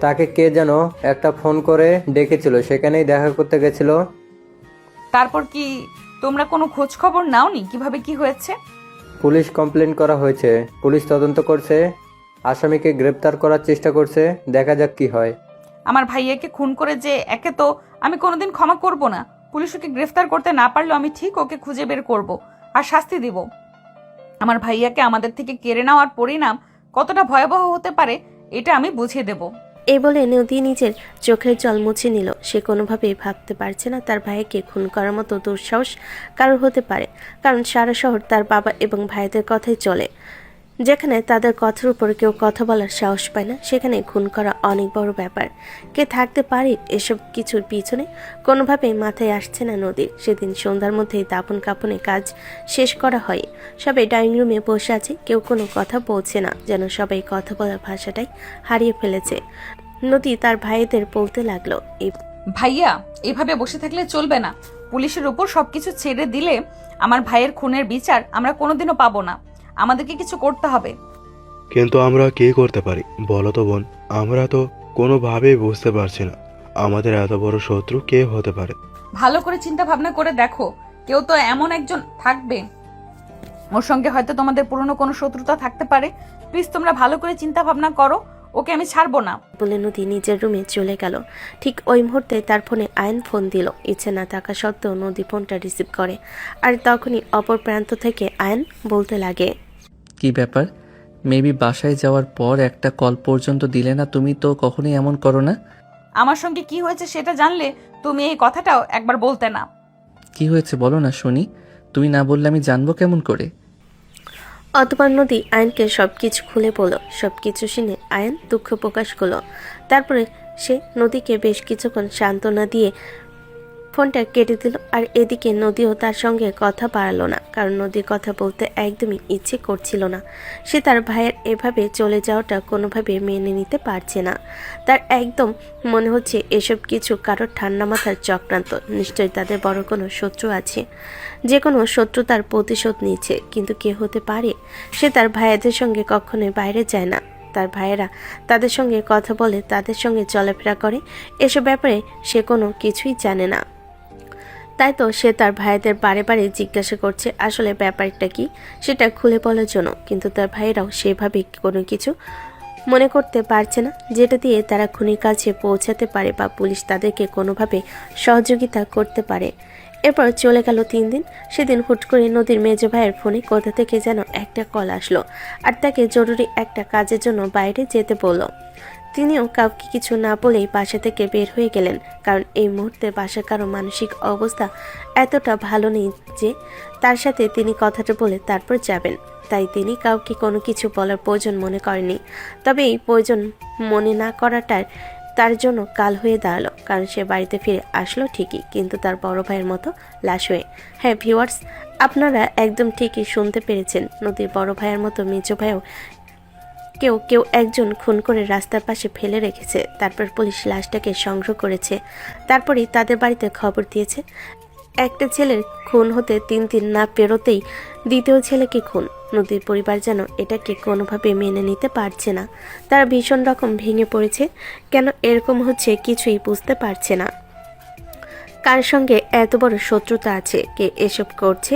তাকে কে যেন একটা ফোন করে ডেকেছিল, সেখানেই দেখা করতে গেছিল। তারপর কি তোমরা কোনো খোঁজ খবর নাওনি কিভাবে কি হয়েছে? পুলিশ কমপ্লেন করা হয়েছে, পুলিশ তদন্ত করছে, আসামিকে গ্রেপ্তার করার চেষ্টা করছে, দেখা যাক কি হয়। আমার ভাইয়াকে খুন করে যে একে তো আমি কোনোদিন ক্ষমা করব না। পুলিশ ওকে গ্রেফতার করতে না পারলেও আমি ঠিক ওকে খুঁজে বের করব আর শাস্তি দিব। আমার ভাইয়াকে আমাদের থেকে কেড়ে নেওয়ার পরিণাম কতটা ভয়াবহ হতে পারে এটা আমি বুঝিয়ে দেব। এই বলে নদী নিজের চোখের জল মুছে নিল। সে কোনোভাবেই ভাবতে পারছে না তার ভাইকে খুন করার মতো দুঃসাহস কারোর হতে পারে। কারণ সারা শহর তার বাবা এবং ভাইদের কথাই চলে। যেখানে তাদের কথার উপর কেউ কথা বলার সাহস পায় না, সেখানে খুন করা অনেক বড় ব্যাপার। কে থাকতে পারে এসব কিছুর পিছনে? কোনোভাবেই মাথায় আসছে না নদীর। সেদিন সন্ধ্যার মধ্যেই দাপন কাপনে কাজ শেষ করা হয়। সবাই ডাইনিং রুমে বসে আছে, কেউ কোনো কথা বলছে না, যেন সবাই কথা বলার ভাষাটাই হারিয়ে ফেলেছে। নদী তার ভাইদের বলতে লাগলো, ভাইয়া, এভাবে বসে থাকলে চলবে না। পুলিশের উপর সবকিছু ছেড়ে দিলে আমার ভাইয়ের খুনের বিচার আমরা কোনোদিনও পাবো না। আমাদেরকে কিছু করতে হবে। কিন্তু আমরা কি করতে পারি বলো তো বোন? আমরা তো কোনোভাবেই বুঝতে পারছি না আমাদের এত বড় শত্রু কে হতে পারে। ভালো করে চিন্তা ভাবনা করে দেখো, কেউ তো এমন একজন থাকবে, ওর সঙ্গে হয়তো তোমাদের পুরনো কোনো শত্রুতা থাকতে পারে। প্লিজ তোমরা ভালো করে চিন্তা ভাবনা করো, ওকে আমি ছাড়বো না। বলে নদী নিজের রুমে চলে গেল। ঠিক ওই মুহূর্তে তার ফোনে আয়ন ফোন দিল। ইচ্ছে না থাকা সত্ত্বেও নদী ফোনটা রিসিভ করে, আর তখনই অপর প্রান্ত থেকে আয়ন বলতে লাগে, কি ব্যাপার? মেবি বাসায় যাওয়ার পর একটা কল পর্যন্ত দিলে না? তুমি তো কখনোই এমন করো না। আমার সঙ্গে কি হয়েছে সেটা জানলে তুমি এই কথাটাও একবার বলতে না। কি হয়েছে বলো না শুনি। তুমি না বললে আমি জানবো কেমন করে? অতপর নদী আয়নকে সবকিছু খুলে বলল। সবকিছু শুনে আয়ন দুঃখ প্রকাশ করলো। তারপরে সে নদীকে বেশ কিছুক্ষণ সান্ত্বনা দিয়ে ফোনটা কেটে দিল। আর এদিকে নদীও তার সঙ্গে কথা বাড়ালো না, কারণ নদীর কথা বলতে একদমই ইচ্ছে করছিল না। সে তার ভাইয়ের এভাবে চলে যাওয়াটা কোনোভাবে মেনে নিতে পারছে না। তার একদম মনে হচ্ছে এসব কিছু কারোর ঠান্ডা মাথার চক্রান্ত। নিশ্চয়ই তাদের বড় কোনো শত্রু আছে, যে কোনো শত্রু তার প্রতিশোধ নিচ্ছে। কিন্তু কে হতে পারে? সে তার ভাইয়াদের সঙ্গে কখনোই বাইরে যায় না, তার ভাইয়েরা তাদের সঙ্গে কথা বলে, তাদের সঙ্গে চলাফেরা করে, এসব ব্যাপারে সে কোনো কিছুই জানে না। তাই তো সে তার ভাইদের বারে বারে জিজ্ঞাসা করছে আসলে ব্যাপারটা কি, সেটা খুলে বলার জন্য। কিন্তু তার ভাইয়েরাও সেভাবে কোনো কিছু মনে করতে পারছে না যেটা দিয়ে তারা খুনির কাছে পৌঁছাতে পারে বা পুলিশ তাদেরকে কোনোভাবে সহযোগিতা করতে পারে। এরপর চলে গেল 3 দিন। সেদিন হুট করে নদীর মেজো ভাইয়ের ফোনে কোথা থেকে যেন একটা কল আসলো, আর তাকে জরুরি একটা কাজের জন্য বাইরে যেতে বলল। তিনিও কাউকে কিছু না বলেই বাসা থেকে বের হয়ে গেলেন, কারণ এই মুহূর্তে বাসার কারো মানসিক অবস্থা এতটা ভালো নেই যে তার সাথে তিনি কথাটা বলে তারপর যাবেন। তাই তিনি কাউকে কোনো কিছু বলার প্রয়োজন মনে করেনি। তবে এই প্রয়োজন মনে না করাটার তার জন্য কাল হয়ে দাঁড়ালো, কারণ সে বাড়িতে ফিরে আসলো ঠিকই, কিন্তু তার বড় ভাইয়ের মতো লাশ হয়ে। হ্যাঁ ভিউয়ার্স, আপনারা একদম ঠিকই শুনতে পেরেছেন, নদীর বড় ভাইয়ের মতো মেজো ভাইও কেউ একজন খুন করে রাস্তার পাশে ফেলে রেখেছে। তারপর পুলিশ লাশটাকে সংগ্রহ করেছে, তারপরেই তাদের বাড়িতে খবর দিয়েছে। একটা ছেলের খুন হতে 3 দিন না পেরোতেই দ্বিতীয় ছেলেকে খুন। নদীর পরিবার যেন এটাকে কোনোভাবে মেনে নিতে পারছে না। তারা ভীষণ রকম ভেঙে পড়েছে। কেন এরকম হচ্ছে কিছুই বুঝতে পারছে না। কার সঙ্গে এত বড় শত্রুতা আছে, কে এসব করছে,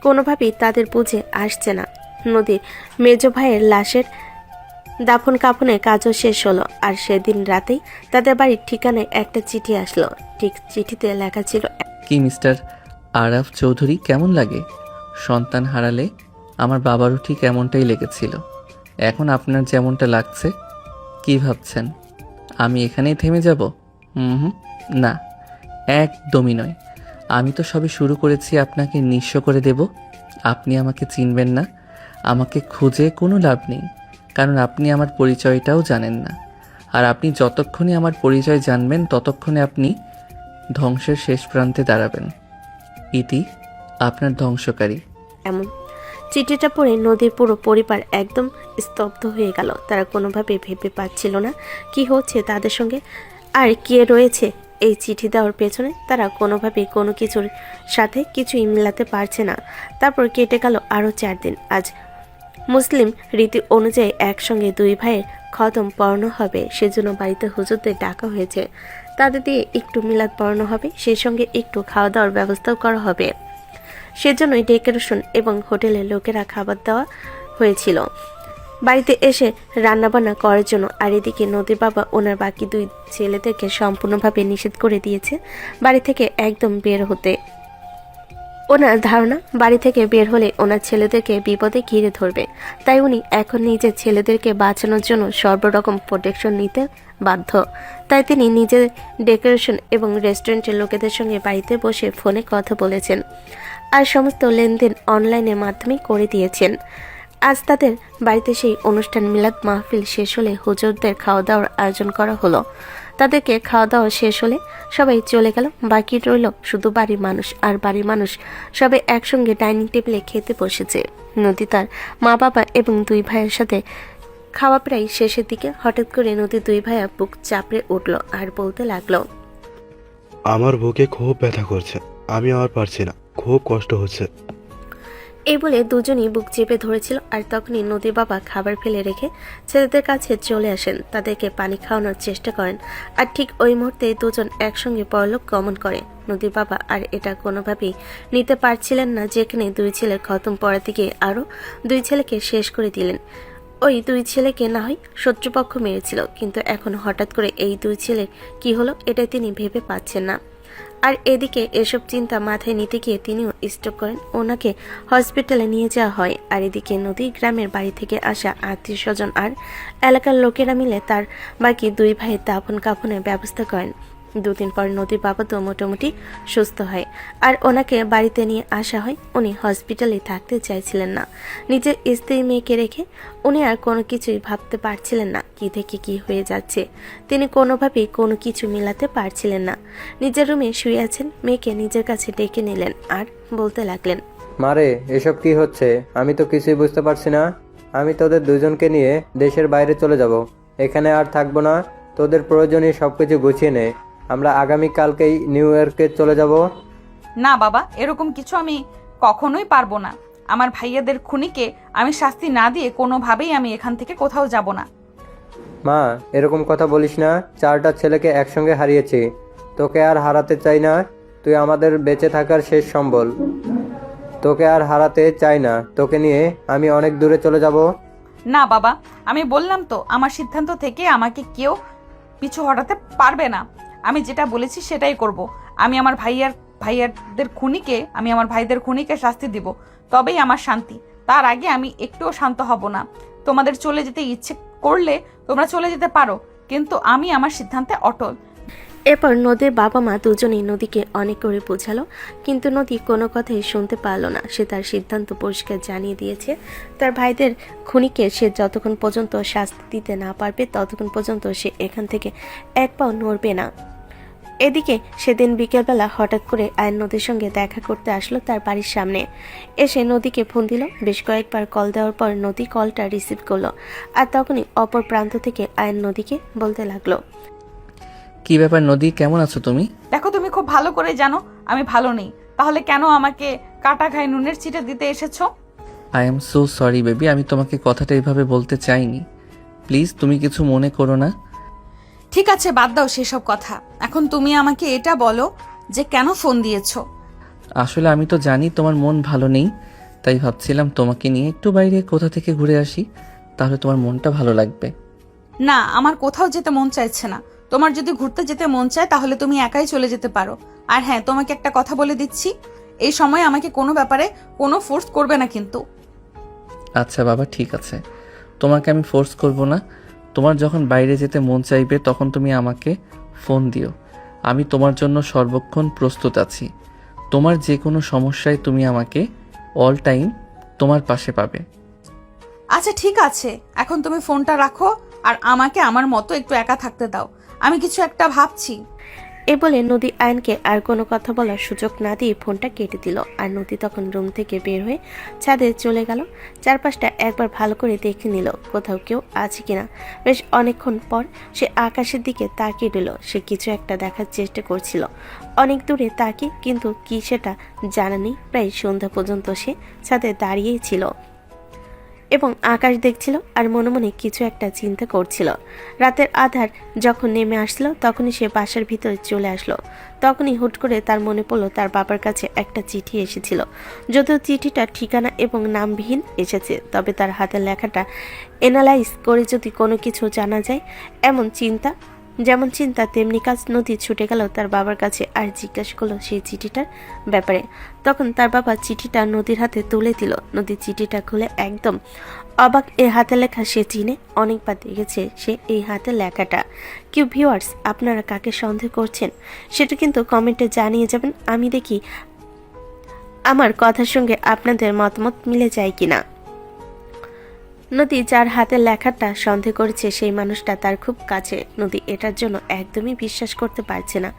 কোনোভাবেই তাদের বুঝে আসছে না। নদীর মেজো ভাইয়ের লাশের দাফন কাফনের কাজও শেষ হলো, আর সেদিন রাতেই তাদের বাড়ির ঠিকানায় একটা চিঠি আসলো। ঠিক চিঠিতে লেখা ছিল, কি মিস্টার আরাফ চৌধুরী, কেমন লাগে? সন্তান হারালে আমার বাবারও ঠিক এমনটাই লেগেছিল। এখন আপনার যেমনটা লাগছে, কি ভাবছেন আমি এখানেই থেমে যাব? হুম, না, একদমই নয়। আমি তো সবে শুরু করেছি আপনাকে নিঃস্ব করে দেব। আপনি আমাকে চিনবেন না, আমাকে খুঁজে কোনো লাভ নেই, কারণ আপনি আমার পরিচয়টাও জানেন না। আর আপনি যতক্ষণে আমার পরিচয় জানবেন ততক্ষণে আপনি ধ্বংসের শেষ প্রান্তে দাঁড়াবেন। ইতি আপনার ধ্বংসকারী। এমন চিঠিটা পড়ে নদীর পুরো পরিবার একদম স্তব্ধ হয়ে গেল। তারা কোনোভাবে ভেবে পাচ্ছিল না কি হচ্ছে তাদের সঙ্গে, আর কে রয়েছে এই চিঠি দেওয়ার পেছনে। তারা কোনোভাবে কোনো কিছুর সাথে কিছুই মিলাতে পারছে না। তারপর কেটে গেল আরও 4 দিন। আজ মুসলিম রীতি অনুযায়ী একসঙ্গে 2 ভাইয়ের খতম পড়ানো হবে, সেজন্য বাড়িতে হুজুরদের ডাকা হয়েছে। তাদের দিয়ে একটু মিলাদ পড়ানো হবে, সেই সঙ্গে একটু খাওয়া দাওয়ার ব্যবস্থাও করা হবে। সেজন্যই ডেকোরেশন এবং হোটেলের লোকেরা খাবার দেওয়া হয়েছিল বাড়িতে এসে রান্নাবান্না করার জন্য। আর এদিকে নদীর বাবা ওনার বাকি 2 ছেলেদেরকে সম্পূর্ণভাবে নিষেধ করে দিয়েছে বাড়ি থেকে একদম বের হতে। ওনার ধারণা বাড়ি থেকে বের হলে ওনার ছেলেদেরকে বিপদে ঘিরে ধরবে, তাই উনি এখন নিজের ছেলেদেরকে বাঁচানোর জন্য সর্বরকম প্রোটেকশন নিতে বাধ্য। তাই তিনি নিজের ডেকোরেশন এবং রেস্টুরেন্টের লোকেদের সঙ্গে বাড়িতে বসে ফোনে কথা বলেছেন, আর সমস্ত লেনদেন অনলাইনের মাধ্যমে করে দিয়েছেন। আজ তাদের বাড়িতে সেই অনুষ্ঠান মিলাদ মাহফিল শেষ হলে হুজুরদের খাওয়া দাওয়ার আয়োজন করা হলো। তাদেরকে খাওয়া দাওয়া শেষ হলে সবাই চলে গেল, বাকি রইল শুধু বাড়ির মানুষ। আর বাড়ির মানুষ সবাই একসঙ্গে ডাইনিং টেবিলে খেতে বসেছে। নদী তার মা বাবা এবং 2 ভাইয়ের সাথে খাওয়া প্রায় শেষের দিকে হঠাৎ করে নদীর 2 ভাইয়া বুক চাপড়ে উঠল আর বলতে লাগলো, আমার বুকে খুব ব্যথা করছে, আমি আর পারছি না, খুব কষ্ট হচ্ছে। এই বলে দুজনই বুক চেপে ধরেছিল। আর তখনই নদীর বাবা খাবার ফেলে রেখে ছেলেদের কাছে চলে আসেন, তাদেরকে পানি খাওয়ানোর চেষ্টা করেন। আর ঠিক ওই মুহূর্তে দুজন একসঙ্গে পরলোক গমন করে। নদীর বাবা আর এটা কোনোভাবেই নিতে পারছিলেন না, যেখানে দুই ছেলে খতম পড়াতে গিয়ে আরও দুই ছেলেকে শেষ করে দিলেন। ওই দুই ছেলেকে না হয় শত্রুপক্ষ মেরেছিল, কিন্তু এখন হঠাৎ করে এই দুই ছেলের কি হলো এটা তিনি ভেবে পাচ্ছেন না। আর এদিকে এসব চিন্তা মাথায় নিতে গিয়ে তিনিও স্ট্রোক করেন। ওনাকে হসপিটালে নিয়ে যাওয়া হয়। আর এদিকে নদী গ্রামের বাড়ি থেকে আসা আত্মীয় স্বজন আর এলাকার লোকেরা মিলে তার বাকি দুই ভাইয়ের দাফন কাফনের ব্যবস্থা করেন। দুদিন পর নদীর বাবা তো মোটামুটি সুস্থ হয় আর ওনাকে বাড়িতে নিয়ে আসা হয়। উনি হসপিটালে থাকতে চাইছিলেন না। নিজের স্ত্রী মেয়েকে রেখে উনি আর কোনো কিছুই ভাবতে পারছিলেন না কি থেকে কি হয়ে যাচ্ছে। তিনি কোনোভাবেই কোনো কিছু মিলাতে পারছিলেন না। নিজের রুমে শুয়ে আছেন, মেয়েকে নিজের কাছে ডেকে নিলেন আর বলতে লাগলেন, মারে এসব কি হচ্ছে? আমি তো কিছুই বুঝতে পারছি না। আমি তোদের দুজনকে নিয়ে দেশের বাইরে চলে যাব, এখানে আর থাকবো না। তোদের প্রয়োজনীয় সবকিছু গুছিয়ে নে, আমরা আগামীকালকেই নিউ ইয়র্কে চলে যাব। না বাবা, এরকম কিছু আমি কখনোই পারবো না। আমার ভাইয়াদের খুনিকে আমি শাস্তি না দিয়ে কোনোভাবেই আমি এখান থেকে কোথাও যাব না। মা এরকম কথা বলিস না, 4টা ছেলেকে একসঙ্গে হারিয়েছি, তোকে আর হারাতে চাই না। তুই আমাদের বেঁচে থাকার শেষ সম্বল, তোকে আর হারাতে চাই না। তোকে নিয়ে আমি অনেক দূরে চলে যাব। না বাবা, আমি বললাম তো আমার সিদ্ধান্ত থেকে আমাকে কেউ পিছু হটাতে পারবে না। আমি যেটা বলেছি সেটাই করব। আমি আমার ভাইদের খুনিকে শাস্তি দিব, তবেই আমার শান্তি। তার আগে আমি একটুও শান্ত হব না। তোমাদের চলে যেতে ইচ্ছে করলে তোমরা চলে যেতে পারো, কিন্তু আমি আমার সিদ্ধান্তে অটল। এরপর নদীর বাবা মা দুজনেই নদীকে অনেক করে বোঝালো, কিন্তু নদী কোনো কথাই শুনতে পারল না। সে তার সিদ্ধান্ত পরিষ্কার জানিয়ে দিয়েছে, তার ভাইদের খুনিকে সে যতক্ষণ পর্যন্ত শাস্তি দিতে না পারবে ততক্ষণ পর্যন্ত সে এখান থেকে এক পাও নড়বে না। এদিকে সেদিন বিকেলবেলা হঠাৎ করে আয়ন নদীর সঙ্গে দেখা করতে আসলো তার বাড়ির সামনে। এসে নদীকে ফোন দিল। বেশ কয়েকবার কল দেওয়ার পর নদী কলটা রিসিভ করলো। আর তখনই অপর প্রান্ত থেকে আয়ন নদীকে বলতে লাগলো, কি ব্যাপার নদী, কেমন আছো তুমি? দেখো, তুমি খুব ভালো করে জানো আমি ভালো নেই, তাহলে কেন আমাকে কাটা ঘায়ে নুনের চিটে দিতে এসেছো? I am so sorry baby, আমি তোমাকে কথাটা এইভাবে বলতে চাইনি। প্লিজ তুমি কিছু মনে করো না। ঠিক আছে, বাদ দাও সেসব কথা। এখন তুমি আমাকে এটা বলো যে কেন ফোন দিয়েছো? আসলে আমি তো জানি তোমার মন ভালো নেই, তাই ভাবছিলাম তোমাকে নিয়ে একটু বাইরে কোথা থেকে ঘুরে আসি, তাহলে তোমার মনটা ভালো লাগবে। না, আমার কোথাও যেতে মন চাইছে না। তোমার যদি ঘুরতে যেতে মন চায় তাহলে তুমি একাই চলে যেতে পারো। আর হ্যাঁ, তোমাকে একটা কথা বলে দিচ্ছি, এই সময় আমাকে কোনো ব্যাপারে কোনো ফোর্স করবে না কিন্তু। আচ্ছা বাবা, ঠিক আছে, তোমাকে আমি ফোর্স করব না। তোমার যখন বাইরে যেতে মন চাইবে তখন তুমি আমাকে ফোন দিও। আমি তোমার জন্য সর্বক্ষণ প্রস্তুত আছি। তোমার যে কোনো সমস্যায় তুমি আমাকে অল টাইম তোমার পাশে পাবে। আচ্ছা ঠিক আছে, এখন তুমি ফোনটা রাখো আর আমাকে আমার মতো একটু একা থাকতে দাও। আমি কিছু একটা ভাবছি। এ বলে নদী আয়নকে আর কোনো কথা বলার সুযোগ না দিয়ে ফোনটা কেটে দিল। আর নদী তখন রুম থেকে বের হয়ে ছাদে চলে গেল। চারপাশটা একবার ভালো করে দেখে নিল কোথাও কেউ আছে কিনা। বেশ অনেকক্ষণ পর সে আকাশের দিকে তাকিয়ে দিল। সে কিছু একটা দেখার চেষ্টা করছিল অনেক দূরে তাকিয়ে, কিন্তু কি সেটা জানা নেই। প্রায় সন্ধ্যা পর্যন্ত সে ছাদে দাঁড়িয়েই ছিল এবং আকাশ দেখছিল আর মনে মনে কিছু একটা চিন্তা করছিল। রাতের আধার যখন নেমে আসলো তখনই সে বাসার ভিতরে চলে আসলো। তখনই হুট করে তার মনে পড়লো তার বাবার কাছে একটা চিঠি এসেছিল। যদিও চিঠিটা ঠিকানা এবং নামবিহীন এসেছে, তবে তার হাতের লেখাটা এনালাইজ করে যদি কোনো কিছু জানা যায়, যেমন চিন্তা তেমনি কাজ। নদী ছুটে গেল তার বাবার কাছে আর জিজ্ঞাসা করলো সেই চিঠিটার ব্যাপারে। তখন তার বাবা চিঠিটা নদীর হাতে তুলে দিল। নদী চিঠিটা খুলে একদম অবাক। এই হাতে লেখা সে চিনে, অনেকবার দেখেছে সে এই হাতে লেখাটা। কেউ ভিউয়ার্স, আপনারা কাকে সন্দেহ করছেন সেটা কিন্তু কমেন্টে জানিয়ে যাবেন। আমি দেখি আমার কথার সঙ্গে আপনাদের মতামত মিলে যায় কিনা। নদী যার হাতের লেখাটা সন্দেহ করেছে সেই মানুষটা তার খুব কাছে। নদী এটার জন্য একদমই বিশ্বাস করতে পারছে না,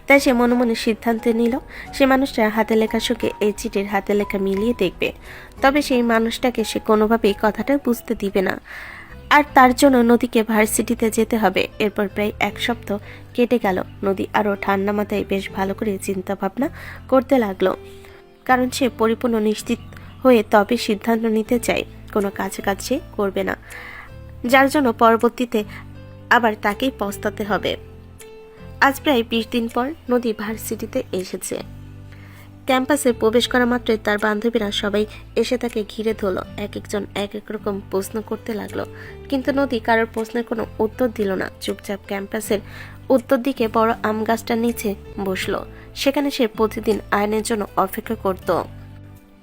তাই সে মনে মনে সিদ্ধান্ত নিল সে মানুষটার হাতে লেখার সঙ্গে এই চিঠির হাতে লেখা মিলিয়ে দেখবে। তবে সেই মানুষটাকে সে কোনোভাবেই কথাটা বুঝতে দিবে না। আর তার জন্য নদীকে ভার্সিটিতে যেতে হবে। এরপর প্রায় এক সপ্তাহ কেটে গেল। নদী আরও ঠান্ডা মাথায় বেশ ভালো করে চিন্তা ভাবনা করতে লাগলো, কারণ সে পরিপূর্ণ নিশ্চিত হয়ে তবে সিদ্ধান্ত নিতে চায়। কোনো কাছাকাছি করবে না, যার জন্য পরবর্তীতে আবার তাকেই পস্তাতে হবে। আজ প্রায় 20 দিন পর নদী ভার্সিটিতে এসেছে। ক্যাম্পাসে প্রবেশ করা মাত্রই তার বান্ধবীরা সবাই এসে তাকে ঘিরে ধরল। এক একজন এক এক রকম প্রশ্ন করতে লাগলো, কিন্তু নদী কারোর প্রশ্নের কোনো উত্তর দিল না। চুপচাপ ক্যাম্পাসের উত্তর দিকে বড় আম গাছটার নিচে বসলো। সেখানে সে প্রতিদিন আয়নের জন্য অপেক্ষা করত।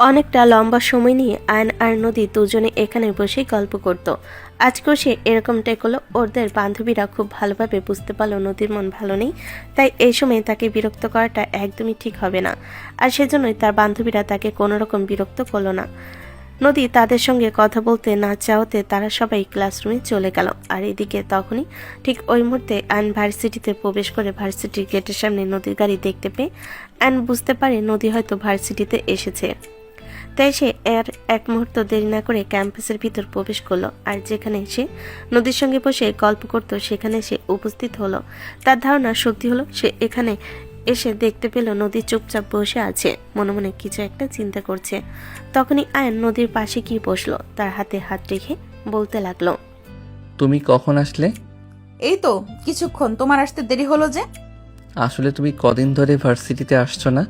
অনেকটা লম্বা সময় নিয়ে আয়ন আর নদী দুজনে এখানে বসেই গল্প করত। আজকেও সে এরকমটাই করলো। ওদের বান্ধবীরা খুব ভালোভাবে বুঝতে পারলো নদীর মন ভালো নেই, তাই এই সময় তাকে বিরক্ত করাটা একদমই ঠিক হবে না। আর সেজন্যই তার বান্ধবীরা তাকে কোনো রকম বিরক্ত করলো না। নদী তাদের সঙ্গে কথা বলতে না চাওতে তারা সবাই ক্লাসরুমে চলে গেল। আর এদিকে তখনই ঠিক ওই মুহূর্তে আয়ন ভার্সিটিতে প্রবেশ করে ভার্সিটির গেটের সামনে নদীর গাড়ি দেখতে পেয়ে আয়ন বুঝতে পারে নদী হয়তো ভার্সিটিতে এসেছে। তাই সে এক মুহূর্ত দেরি না করে ক্যাম্পাসের ভিতর প্রবেশ করলো। আর যেখানে সে নদীর সঙ্গে বসে গল্প করত সেখানে সে উপস্থিত হলো। তার ধারণা সত্যি হলো। সে এখানে এসে দেখতে পেল নদী চুপচাপ বসে আছে, মনে মনে কিছু একটা চিন্তা করছে। তখনই আয়ন নদীর পাশে গিয়ে বসলো, তার হাতে হাত রেখে বলতে লাগলো, তুমি কখন আসলে? এই তো কিছুক্ষণ। তোমার আসতে দেরি হলো যে? আসলে তুমি কদিন ধরে ভার্সিটিতে আসছো না,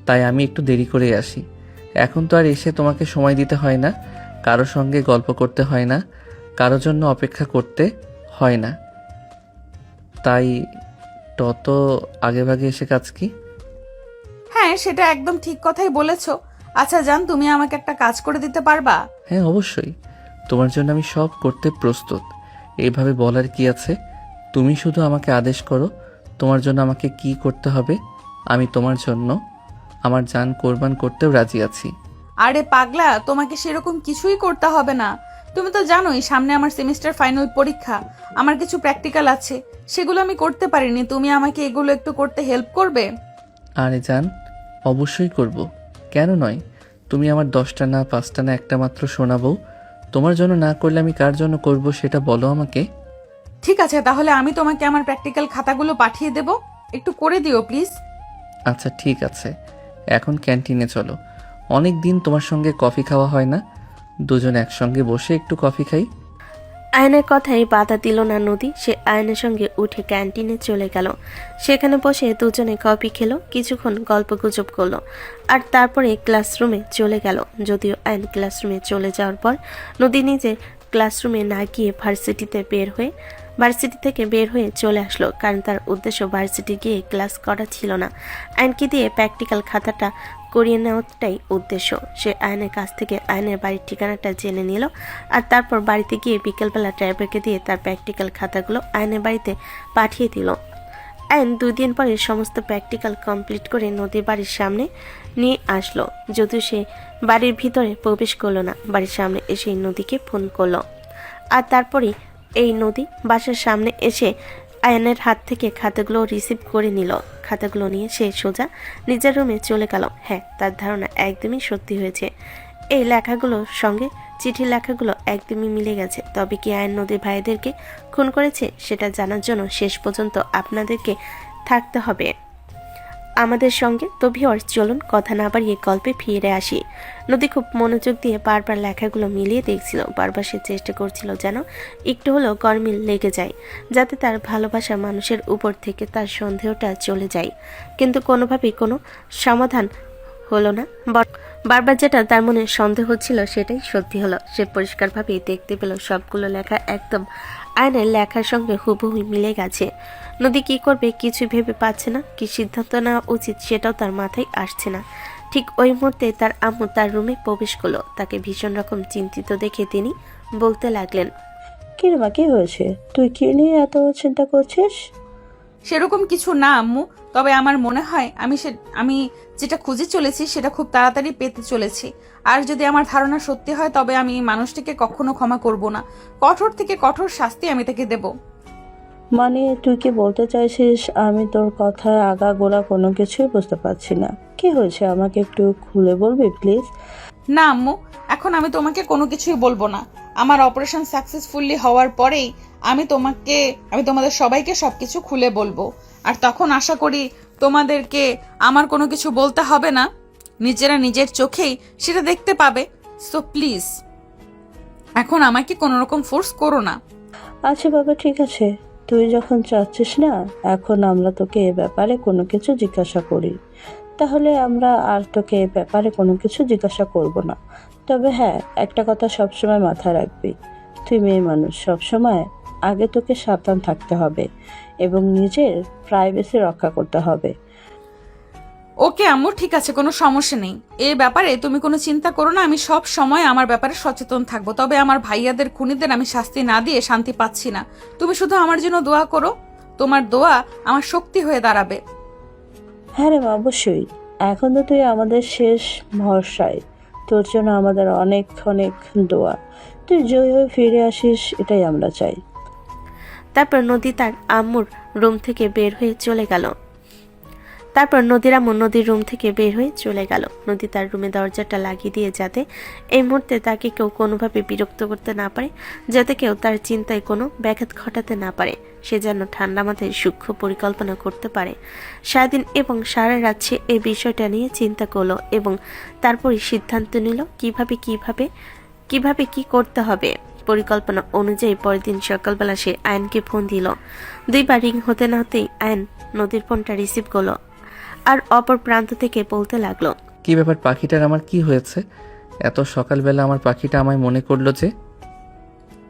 তাই আমি একটু দেরি করে আসি। এখন তো আর এসে তোমাকে সময় দিতে হয় না, কারো সঙ্গে গল্প করতে হয় না, কারো জন্য অপেক্ষা করতে হয় না, তাই তত আগেভাগে এসে কাজ কি? হ্যাঁ, সেটা একদম ঠিক কথাই বলেছো। আচ্ছা জান, তুমি আমাকে একটা কাজ করে দিতে পারবা? হ্যাঁ অবশ্যই, তোমার জন্য আমি সব করতে প্রস্তুত। এইভাবে বলার কি আছে? তুমি শুধু আমাকে আদেশ করো তোমার জন্য আমাকে কি করতে হবে। আমি তোমার জন্য আমার জান কোরবান করতেও রাজি আছি। আরে পাগলা, তোমাকে সেরকম কিছুই করতে হবে না। তুমি তো জানোই সামনে আমার সেমিস্টার ফাইনাল পরীক্ষা, আমার কিছু প্র্যাকটিক্যাল আছে, সেগুলো আমি করতে পারিনি। তুমি আমাকে এগুলো একটু করতে হেল্প করবে? আরে জান, অবশ্যই করব, কেন নয়। তুমি আমার 10টা না 5টা না একটা মাত্র শোনাবো। তোমার জন্য না করলে আমি কার জন্য করব সেটা বলো আমাকে। ঠিক আছে, তাহলে আমি তোমাকে আমার প্র্যাকটিক্যাল খাতাগুলো পাঠিয়ে দেব, একটু করে দিও প্লিজ। আচ্ছা ঠিক আছে, এখন ক্যান্টিনে চলো। অনেক দিন তোমার সঙ্গে কফি খাওয়া হয় না, দুজন একসঙ্গে বসে একটু কফি খাই। আয়নের কথাই বাধা দিল না নদী। সে আয়নের সঙ্গে উঠে ক্যান্টিনে চলে গেল। সেখানে বসে দুজনে কফি খেলো, কিছুক্ষণ গল্প গুজব করলো, আর তারপরে ক্লাসরুমে চলে গেল। যদিও আয়ন ক্লাসরুমে চলে যাওয়ার পর নদী নিজে ক্লাসরুমে না গিয়ে ভার্সিটি থেকে বের হয়ে চলে আসলো, কারণ তার উদ্দেশ্য ভার্সিটি গিয়ে ক্লাস করা ছিল না। আয়নকে দিয়ে প্র্যাকটিক্যাল খাতাটা করিয়ে নেওয়াটাই উদ্দেশ্য। সে আয়নের কাছ থেকে আয়নের বাড়ির ঠিকানাটা জেনে নিল, আর তারপর বাড়িতে গিয়ে বিকেলবেলা ড্রাইভারকে দিয়ে তার প্র্যাকটিক্যাল খাতাগুলো আয়নের বাড়িতে পাঠিয়ে দিল। আয়ন 2 দিন পরে সমস্ত প্র্যাকটিক্যাল কমপ্লিট করে নদীর বাড়ির সামনে নিয়ে আসলো। যদিও সে বাড়ির ভিতরে প্রবেশ করলো না, বাড়ির সামনে এসে নদীকে ফোন করলো। আর তারপরে এই নদী বাসার সামনে এসে আয়নের হাত থেকে খাতাগুলো রিসিভ করে নিল। খাতাগুলো নিয়ে সে সোজা নিজের রুমে চলে গেল। হ্যাঁ, তার ধারণা একদমই সত্যি হয়েছে। এই লেখাগুলোর সঙ্গে চিঠির লেখাগুলো একদমই মিলে গেছে। তবে কি আয়ন নদীর ভাইদেরকে খুন করেছে সেটা জানার জন্য শেষ পর্যন্ত আপনাদেরকে থাকতে হবে আমাদের সঙ্গে। তো ভিউয়ার্স, চলুন কথা না বাড়িয়ে গল্পে ফিরে আসি। নদী খুব মনোযোগ দিয়ে বারবার লেখাগুলো মিলিয়ে দেখছিল। বারবার সে চেষ্টা করছিল যেন একটু হলেও গরমিল লেগে যায়, যাতে তার ভালোবাসা মানুষের উপর থেকে তার সন্দেহটা চলে যায়। কিন্তু কোনোভাবেই কোনো সমাধান হলো না। বারবার যেটা তার মনে সন্দেহ হচ্ছিল সেটাই সত্যি হলো। সে পরিষ্কারভাবে দেখতে পেল সবগুলো লেখা একদম আয়নের লেখার সঙ্গে হুবহু মিলে গেছে। নদী কি করবে কিছু ভেবে পাচ্ছে না, কি সিদ্ধান্ত নেওয়া উচিত সেটাও তার মাথায় আসছে না। ঠিক ওই মুহূর্তে তার আম্মু তার রুমে প্রবেশ করলো। তাকে ভীষণ রকম চিন্তিত দেখে তিনি বলতে লাগলেন, কি রে মা, কি হয়েছে? তুই কি নিয়ে এত চিন্তা করছিস? সেরকম কিছু না আম্মু, তবে আমার মনে হয় আমি যেটা খুঁজে চলেছি সেটা খুব তাড়াতাড়ি পেতে চলেছি। আর যদি আমার ধারণা সত্যি হয় তবে আমি মানুষটিকে কখনো ক্ষমা করব না, কঠোর থেকে কঠোর শাস্তি আমি তাকে দেব। মানে তুই কি বলতে চাইছিস? আমি তোর কথায় আগাগোড়া কোনো কিছুই বুঝতে পারছি না। কি হয়েছে আমাকে একটু খুলে বলবি প্লিজ? না আম্মু, এখন আমি তোমাকে কোনো কিছুই বলবো না। আমার অপারেশন সাকসেসফুলি হওয়ার পরেই আমি তোমাদের সবাইকে সবকিছু খুলে বলবো। আর তখন আশা করি তোমাদেরকে আমার কোনো কিছু বলতে হবে না। নিজেরা নিজের চোখেই সেটা দেখতে পাবে। সো প্লিজ এখন আমাকে কোনো রকম ফোর্স করো না। আচ্ছা বাবা, ঠিক আছে, তুই যখন চাচ্ছিস না এখন আমরা তোকে এ ব্যাপারে কোনো কিছু জিজ্ঞাসা করি, তাহলে আমরা আর তোকে এ ব্যাপারে কোনো কিছু জিজ্ঞাসা করব না। তবে হ্যাঁ, একটা কথা সবসময় মাথায় রাখবি, তুই মেয়ে মানুষ, সবসময় আগে তোকে সাবধান থাকতে হবে এবং নিজের প্রাইভেসি রক্ষা করতে হবে। ওকে আম্মু, ঠিক আছে, কোনো সমস্যা নেই। এই ব্যাপারে তুমি কোনো চিন্তা করো না, আমি সব সময় আমার ব্যাপারে সচেতন থাকবো। তবে আমার ভাইয়াদের খুনিদের আমি শাস্তি না দিয়ে শান্তি পাচ্ছি না। তুমি শুধু আমার জন্য দোয়া করো, তোমার দোয়া আমার শক্তি হয়ে দাঁড়াবে। হ্যাঁ রে মা, অবশ্যই। এখন তো তুই আমাদের শেষ ভরসায়, তোর জন্য আমাদের অনেক অনেক দোয়া। তুই জয় হয়ে ফিরে আসিস, এটাই আমরা চাই। তারপর নদী তার আম্মুর রুম থেকে বের হয়ে চলে গেল। নদীর রুম থেকে বের হয়ে চলে গেল। নদী তার রুমে দরজাটা লাগিয়ে দিয়ে যাতে এই মুহূর্তে তাকে কেউ কোনোভাবে বিরক্ত করতে না পারে, যাতে কেউ তার চিন্তায় কোনো ব্যাঘাত ঘটাতে না পারে। সে যেন ঠান্ডা মাথায় সূক্ষ্ম পরিকল্পনা করতে পারে। সারাদিন এবং সারা রাত সে এই বিষয়টা নিয়ে চিন্তা করলো এবং তারপরই সিদ্ধান্ত নিল কিভাবে কি করতে হবে। পরিকল্পনা অনুযায়ী পরের দিন সকালবেলা সে আয়নকে ফোন দিল। 2 বার রিং হতে না হতেই আয়ন নদীর ফোনটা রিসিভ করলো আর অপর প্রান্ত থেকে বলতে লাগলো, কি ব্যাপার পাখিটার, আমার কি হয়েছে? এত সকালবেলা আমার পাখিটা আমায় মনে করলো যে?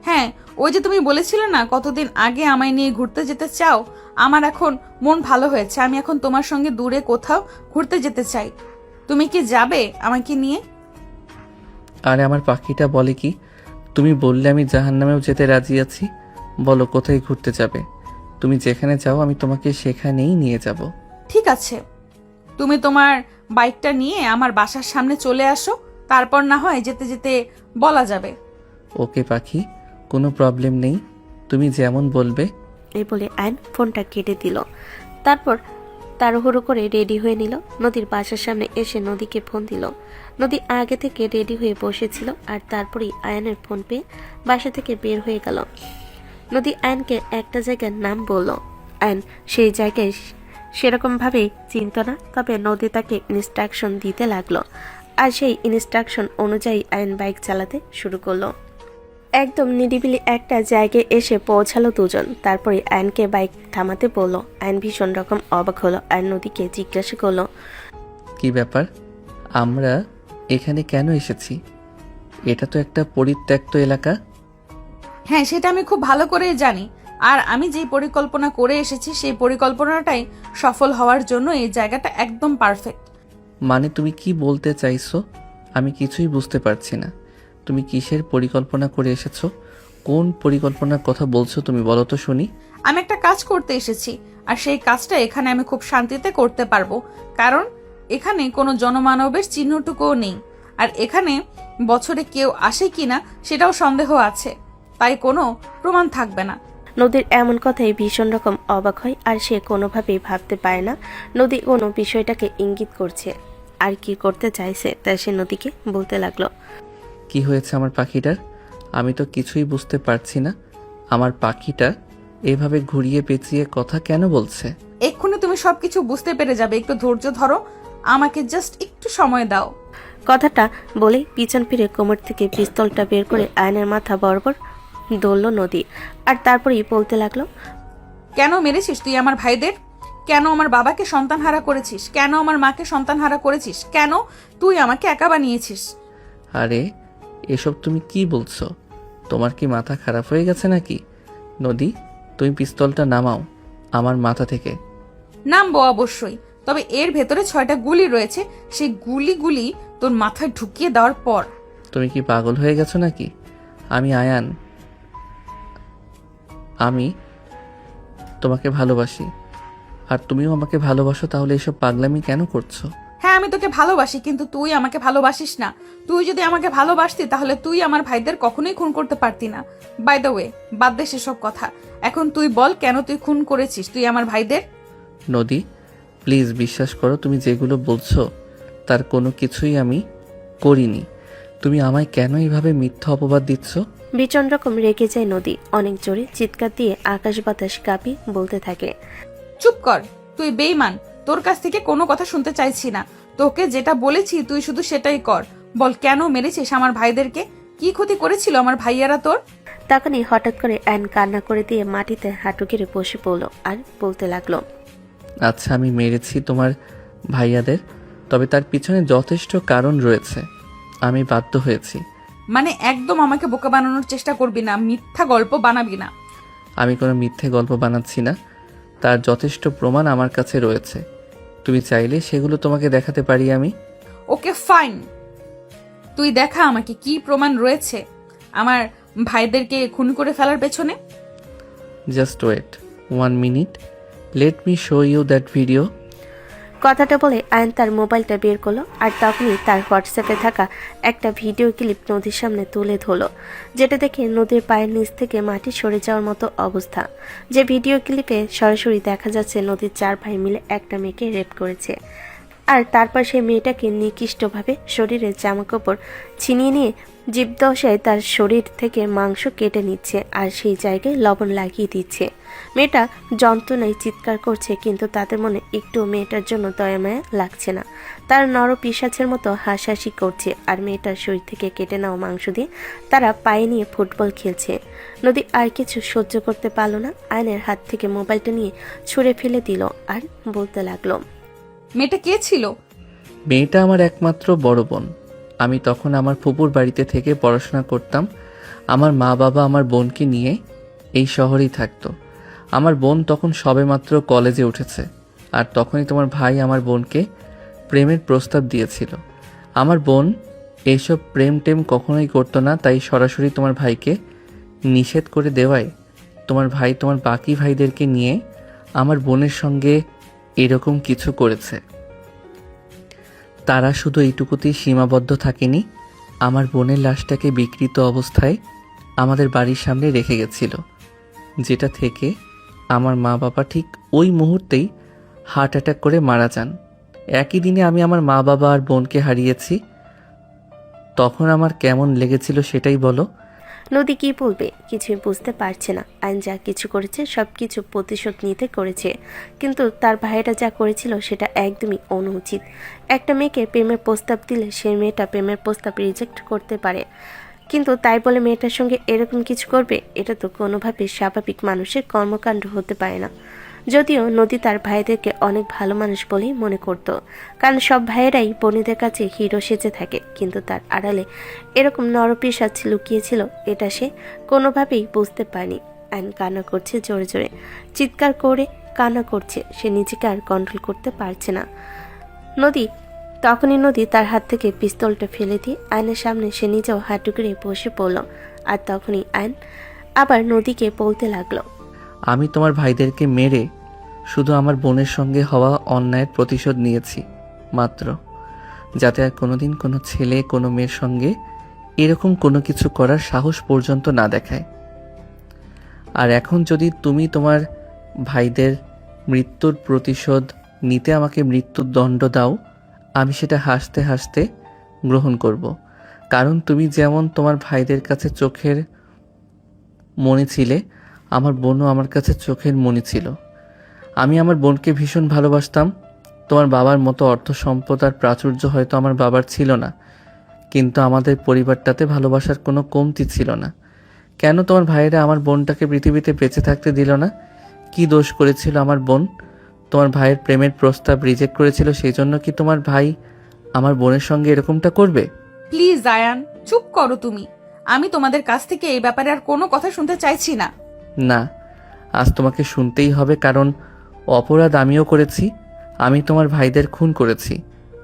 হ্যাঁ, ওই যে তুমি বলেছিলে না কতদিন আগে আমায় নিয়ে ঘুরতে যেতে চাও, আমার এখন মন ভালো হয়েছে। আমি এখন তোমার সঙ্গে দূরে কোথাও ঘুরতে যেতে চাই। তুমি কি যাবে আমাকে নিয়ে? আরে আমার পাখিটা বলে কি, তুমি বললে আমি জাহান্নামেও যেতে রাজি আছি। বলো কোথায় ঘুরতে যাবে? তুমি যেখানে যাও আমি তোমাকে সেখানেই নিয়ে যাব। ঠিক আছে, তুমি তোমার বাইকটা নিয়ে আমার বাসার সামনে চলে আসো, তারপর না হয় যেতে যেতে বলা যাবে। ওকে পাখি, কোনো প্রবলেম নেই, তুমি যেমন বলবে। এই বলে আয়ন ফোনটা কেটে দিল। তারপর তাড়াহুড়ো করে রেডি হয়ে নিল। নদীর বাসার সামনে এসে নদীকে ফোন দিল। নদী আগে থেকে রেডি হয়ে বসেছিল আর তারপরেই আয়নের ফোন পেয়ে বাসা থেকে বের হয়ে গেল। নদী আয়নকে একটা জায়গার নাম বলল। আয়ন সেই জায়গায় সেরকমভাবেই চিনত না, তবে নদী তাকে ইনস্ট্রাকশন দিতে লাগলো আর সেই ইনস্ট্রাকশন অনুযায়ী আয়ন বাইক চালাতে শুরু করলো। একদম নিরিবিলি একটা জায়গায় এসে পৌঁছালো দুজন। তারপরে আয়নকে বাইক থামাতে বলল। আয়ন ভীষণ রকম অবাক হলো আর নদীকে জিজ্ঞাসা করলো, কি ব্যাপার, আমরা এখানে কেন এসেছি? এটা তো একটা পরিত্যক্ত এলাকা। হ্যাঁ, সেটা আমি খুব ভালো করেই জানি। আর আমি যেই পরিকল্পনা করে এসেছি সেই পরিকল্পনাটাই সফল হওয়ার জন্য এই জায়গাটা একদম পারফেক্ট। মানে তুমি কি বলতে চাইছো? আমি কিছুই বুঝতে পারছি না। তুমি কিসের পরিকল্পনা করে এসেছো? কোন পরিকল্পনার কথা বলছো তুমি, বলো তো শুনি। আমি একটা কাজ করতে এসেছি আর সেই কাজটা এখানে আমি খুব শান্তিতে করতে পারবো, কারণ এখানে কোনো জনমানবের চিহ্নটুকুও নেই। আর এখানে বছরে কেউ আসে কিনা সেটাও সন্দেহ আছে, তাই কোনো প্রমাণ থাকবে না। নদীর এমন কথাই ভীষণ রকম অবাক হয় আর সে কোনোভাবেই ভাবতে পারে না নদী কোনো বিষয়টাকে ইঙ্গিত করছে আর কি করতে চাইছে, তাই সে নদীকে বলতে লাগলো, কি হয়েছে আমার পাখিটার? আমি তো কিছুই বুঝতে পারছি না। আমার পাখিটা এভাবে ঘুরিয়ে পেঁচিয়ে কথা কেন বলছে? এক্ষুনি তুমি সবকিছু বুঝতে পেরে যাবে, একটু ধৈর্য ধরো, আমাকে জাস্ট একটু সময় দাও। কথাটা বলে পিছন ফিরে কোমর থেকে পিস্তলটা বের করে আয়নের মাথা বরাবর দৌড়ল নদী আর তারপরেই বলতে লাগলো, কেন মেরেছিস তুই আমার ভাইদের? কেন আমার বাবাকে সন্তানহারা করেছিস? কেন আমার মাকে সন্তানহারা করেছিস? কেন তুই আমাকে একা বানিয়েছিস? আরে এসব তুমি কি বলছো? তোমার কি মাথা খারাপ হয়ে গেছে নাকি? নদী, তুমি পিস্তলটা নামাও আমার মাথা থেকে। নামবো অবশ্যই, তবে এর ভেতরে 6টা গুলি রয়েছে, সেই গুলিগুলি তোর মাথায় ঢুকিয়ে দেওয়ার পর। তুমি কি পাগল হয়ে গেছো নাকি? আমি আয়ান, আমি তোমাকে ভালোবাসি আর তুমিও আমাকে ভালোবাসো, তাহলে এসব পাগলামি কেন করছো? হ্যাঁ, আমি তোকে ভালোবাসি, কিন্তু তুই আমাকে ভালোবাসিস না। তুই যদি আমাকে ভালোবাসতি তাহলে তুই আমার ভাইদের কখনোই খুন করতে পারতি না। বাই দ্য ওয়ে, বাদ দে সেসব কথা। এখন তুই বল, কেন তুই খুন করেছিস তুই আমার ভাইদের? নদী, প্লিজ বিশ্বাস করো, তুমি যেগুলো বলছো তার কোনো কিছুই আমি করিনি। তুমি আমায় কেন এইভাবে মিথ্যা অপবাদ দিচ্ছ? ভীষণ রকম রেগে যায় নদী, অনেক জোরে চিৎকার দিয়ে আকাশ বাতাস কাঁপি বলতে থাকে, চুপ কর, তুই বেঈমান, তোর কাছ থেকে কোনো কথা শুনতে চাইছি না। তোকে যেটা বলেছি তুই শুধু সেটাই কর। বল কেন মেরেছিস আমার ভাইদেরকে? কি ক্ষতি করেছিল আমার ভাইয়ারা তোর? তখনই হঠাৎ করে আয়ন কান্না করে দিয়ে মাটিতে হাঁটু গেড়ে বসে পড়ল আর বলতে লাগলো, আচ্ছা আমি মেরেছি তোমার ভাইয়াদের, তবে তার পিছনে যথেষ্ট কারণ রয়েছে। আমি বাধ্য হয়েছি। মানে একদম আমাকে বোকা বানানোর চেষ্টা করবি না, মিথ্যা গল্প বানাবি না। আমি কোনো মিথ্যে গল্প বানাচ্ছি না, তার যথেষ্ট প্রমাণ আমার কাছে রয়েছে। তুমি চাইলে সেগুলো তোমাকে দেখাতে পারি আমি। ওকে ফাইন, তুই দেখা আমাকে কি প্রমাণ রয়েছে আমার ভাইদেরকে খুন করে ফেলার পেছনে। Just wait 1 minute, let me show you that video. কথাটা বলে আয়ন তার মোবাইলটা বের করলো আর তখনই তার হোয়াটসঅ্যাপে থাকা একটা ভিডিও ক্লিপ নদীর সামনে তুলে ধরলো, যেটা দেখে নদীর পায়ের নিচ থেকে মাটি সরে যাওয়ার মতো অবস্থা। যে ভিডিও ক্লিপে সরাসরি দেখা যাচ্ছে নদীর 4 ভাই মিলে একটা মেয়েকে রেপ করেছে, আর তারপর সেই মেয়েটাকে নিকৃষ্টভাবে শরীরের জামাকাপড় ছিনিয়ে নিয়ে জীবদশায় তার শরীর থেকে মাংস কেটে নিচ্ছে আর সেই জায়গায় লবণ লাগিয়ে দিচ্ছে। মেয়েটা যন্ত্রণায় চিৎকার করছে, কিন্তু তাদের মনে একটু মেয়েটার জন্য দয়ামায়া লাগছে না। তার নর পিশাচের মতো হাসাহাসি করছে আর মেয়েটার শরীর থেকে কেটে নেওয়া মাংস দিয়ে তারা পায়ে নিয়ে ফুটবল খেলছে। নদী আর কিছু সহ্য করতে পারল না, আয়নের হাত থেকে মোবাইলটা নিয়ে ছুঁড়ে ফেলে দিল আর বলতে লাগলো, মেয়েটা কে ছিল? মেয়েটা আমার একমাত্র বড় বোন। আমি তখন আমার ফুপুর বাড়িতে থেকে পড়াশোনা করতাম। আমার মা বাবা আমার বোনকে নিয়ে এই শহরেই থাকতো। আমার বোন তখন সবেমাত্র কলেজে উঠেছে, আর তখনই তোমার ভাই আমার বোনকে প্রেমের প্রস্তাব দিয়েছিল। আমার বোন এইসব প্রেম টেম কখনোই করতো না, তাই সরাসরি তোমার ভাইকে নিষেধ করে দেওয়ায় তোমার ভাই তোমার বাকি ভাইদেরকে নিয়ে আমার বোনের সঙ্গে এরকম কিছু করেছে। তারা শুধু এইটুকুতেই সীমাবদ্ধ থাকেনি, আমার বোনের লাশটাকে বিকৃত অবস্থায় আমাদের বাড়ির সামনে রেখে গেছিল, যেটা থেকে আমার মা বাবা ঠিক ওই মুহূর্তেই হার্ট অ্যাটাক করে মারা যান। একই দিনে আমি আমার মা বাবা আর বোনকে হারিয়েছি। তখন আমার কেমন লেগেছিল সেটাই বলো। নদী কি বলবে কিছুই বুঝতে পারছে না। আইন যা কিছু করেছে সব কিছু প্রতিশোধ নিতে করেছে, কিন্তু তার ভাইয়েরা যা করেছিল সেটা একদমই অনুচিত। একটা মেয়েকে প্রেমের প্রস্তাব দিলে সেই মেয়েটা প্রেমের প্রস্তাব রিজেক্ট করতে পারে, কিন্তু তাই বলে মেয়েটার সঙ্গে এরকম কিছু করবে? এটা তো কোনোভাবেই স্বাভাবিক মানুষের কর্মকাণ্ড হতে পারে না। যদিও নদী তার ভাইদেরকে অনেক ভালো মানুষ বলেই মনে করত, কারণ সব ভাইয়েরাই বোনেদের কাছে হিরো সেজে থাকে, কিন্তু তার আড়ালে এরকম নরপিশাচ লুকিয়েছিল এটা সে কোনোভাবেই বুঝতে পারেনি। আইন কান্না করছে জোরে জোরে, চিৎকার করে কান্না করছে, সে নিজেকে আর কন্ট্রোল করতে পারছে না। তখনই নদী তার হাত থেকে পিস্তলটা ফেলে দিয়ে আয়নের সামনে সে নিজেও হাঁটু গেড়ে বসে পড়ল। আর তখনই আয়ন আবার নদীকে বলতে লাগলো, আমি তোমার ভাইদেরকে মেরে শুধু আমার বোনের সঙ্গে হওয়া অন্যায়ের প্রতিশোধ নিয়েছি মাত্র, যাতে আর কোনোদিন কোনো ছেলে কোনো মেয়ের সঙ্গে এরকম কোনো কিছু করার সাহস পর্যন্ত না দেখায়। আর এখন যদি তুমি তোমার ভাইদের মৃত্যুর প্রতিশোধ নিতে আমাকে মৃত্যুর দণ্ড দাও, আমি সেটা হাসতে হাসতে গ্রহণ করব। কারণ তুমি যেমন তোমার ভাইদের কাছে চোখের মণি ছিলে, আমার বোনও আমার কাছে চোখের মণি ছিল। আমি আমার বোনকে ভীষণ ভালোবাসতাম। তোমার বাবার মতো অর্থ সম্পদ আর প্রাচুর্য হয়তো আমার বাবার ছিল না, কিন্তু আমাদের পরিবারটাতে ভালোবাসার কোনো কমতি ছিল না। কেন তোমার ভাইয়েরা আমার বোনটাকে পৃথিবীতে বেঁচে থাকতে দিল না? কি দোষ করেছিল আমার বোন? তোমার ভাইয়ের প্রেমের প্রস্তাব রিজেক্ট করেছিল, সেই জন্য কি তোমার ভাই আমার বোনের সঙ্গে এরকমটা করবে? প্লিজ আয়ান, চুপ করো তুমি। আমি তোমাদের কাছ থেকে এই ব্যাপারে আর কোনো কথা শুনতে চাইছি না। না, আজ তোমাকে শুনতেই হবে, কারণ অপরাধ আমিও করেছি। আমি তোমার ভাইদের খুন করেছি,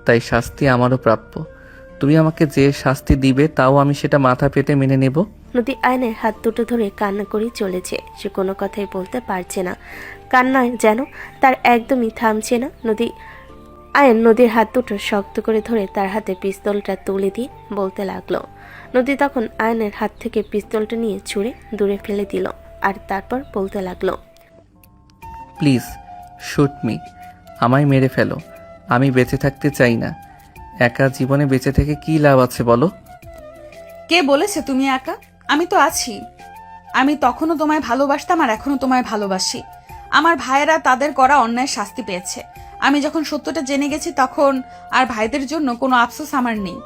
তাই শাস্তি আমারও প্রাপ্য। তুমি আমাকে যে শাস্তি দিবে তাও আমি সেটা মাথা পেতে মেনে নেব। নদী আয়নের হাত দুটো ধরে কান্না করে চলেছে, সে কোনো কথাই বলতে পারছে না। কান্নায় যেন তার একদমই থামছে না। আয়ন নদীর হাত দুটো শক্ত করে ধরে তার হাতে পিস্তলটা তুলে দিয়ে বলতে লাগলো। নদী তখন আয়নের হাত থেকে পিস্তলটা নিয়ে ছুঁড়ে দূরে ফেলে দিল আর তারপর বলতে লাগলো, প্লিজ শুট মি, আমায় মেরে ফেলো। আমি বেঁচে থাকতে চাই না। একা জীবনে বেঁচে থেকে কি লাভ আছে বলো? কে বলেছে তুমি একা? আমি তো আছি। আমি তখনও তোমায় ভালোবাসতাম আর এখনো তোমায় ভালোবাসি। আমার ভাইয়েরা তাদের করা অন্যায় শাস্তি পেয়েছে। আমি যখন সত্যটা জেনে গেছি তখন আর ভাইদের জন্য কোনো আফসোস আমার নেই।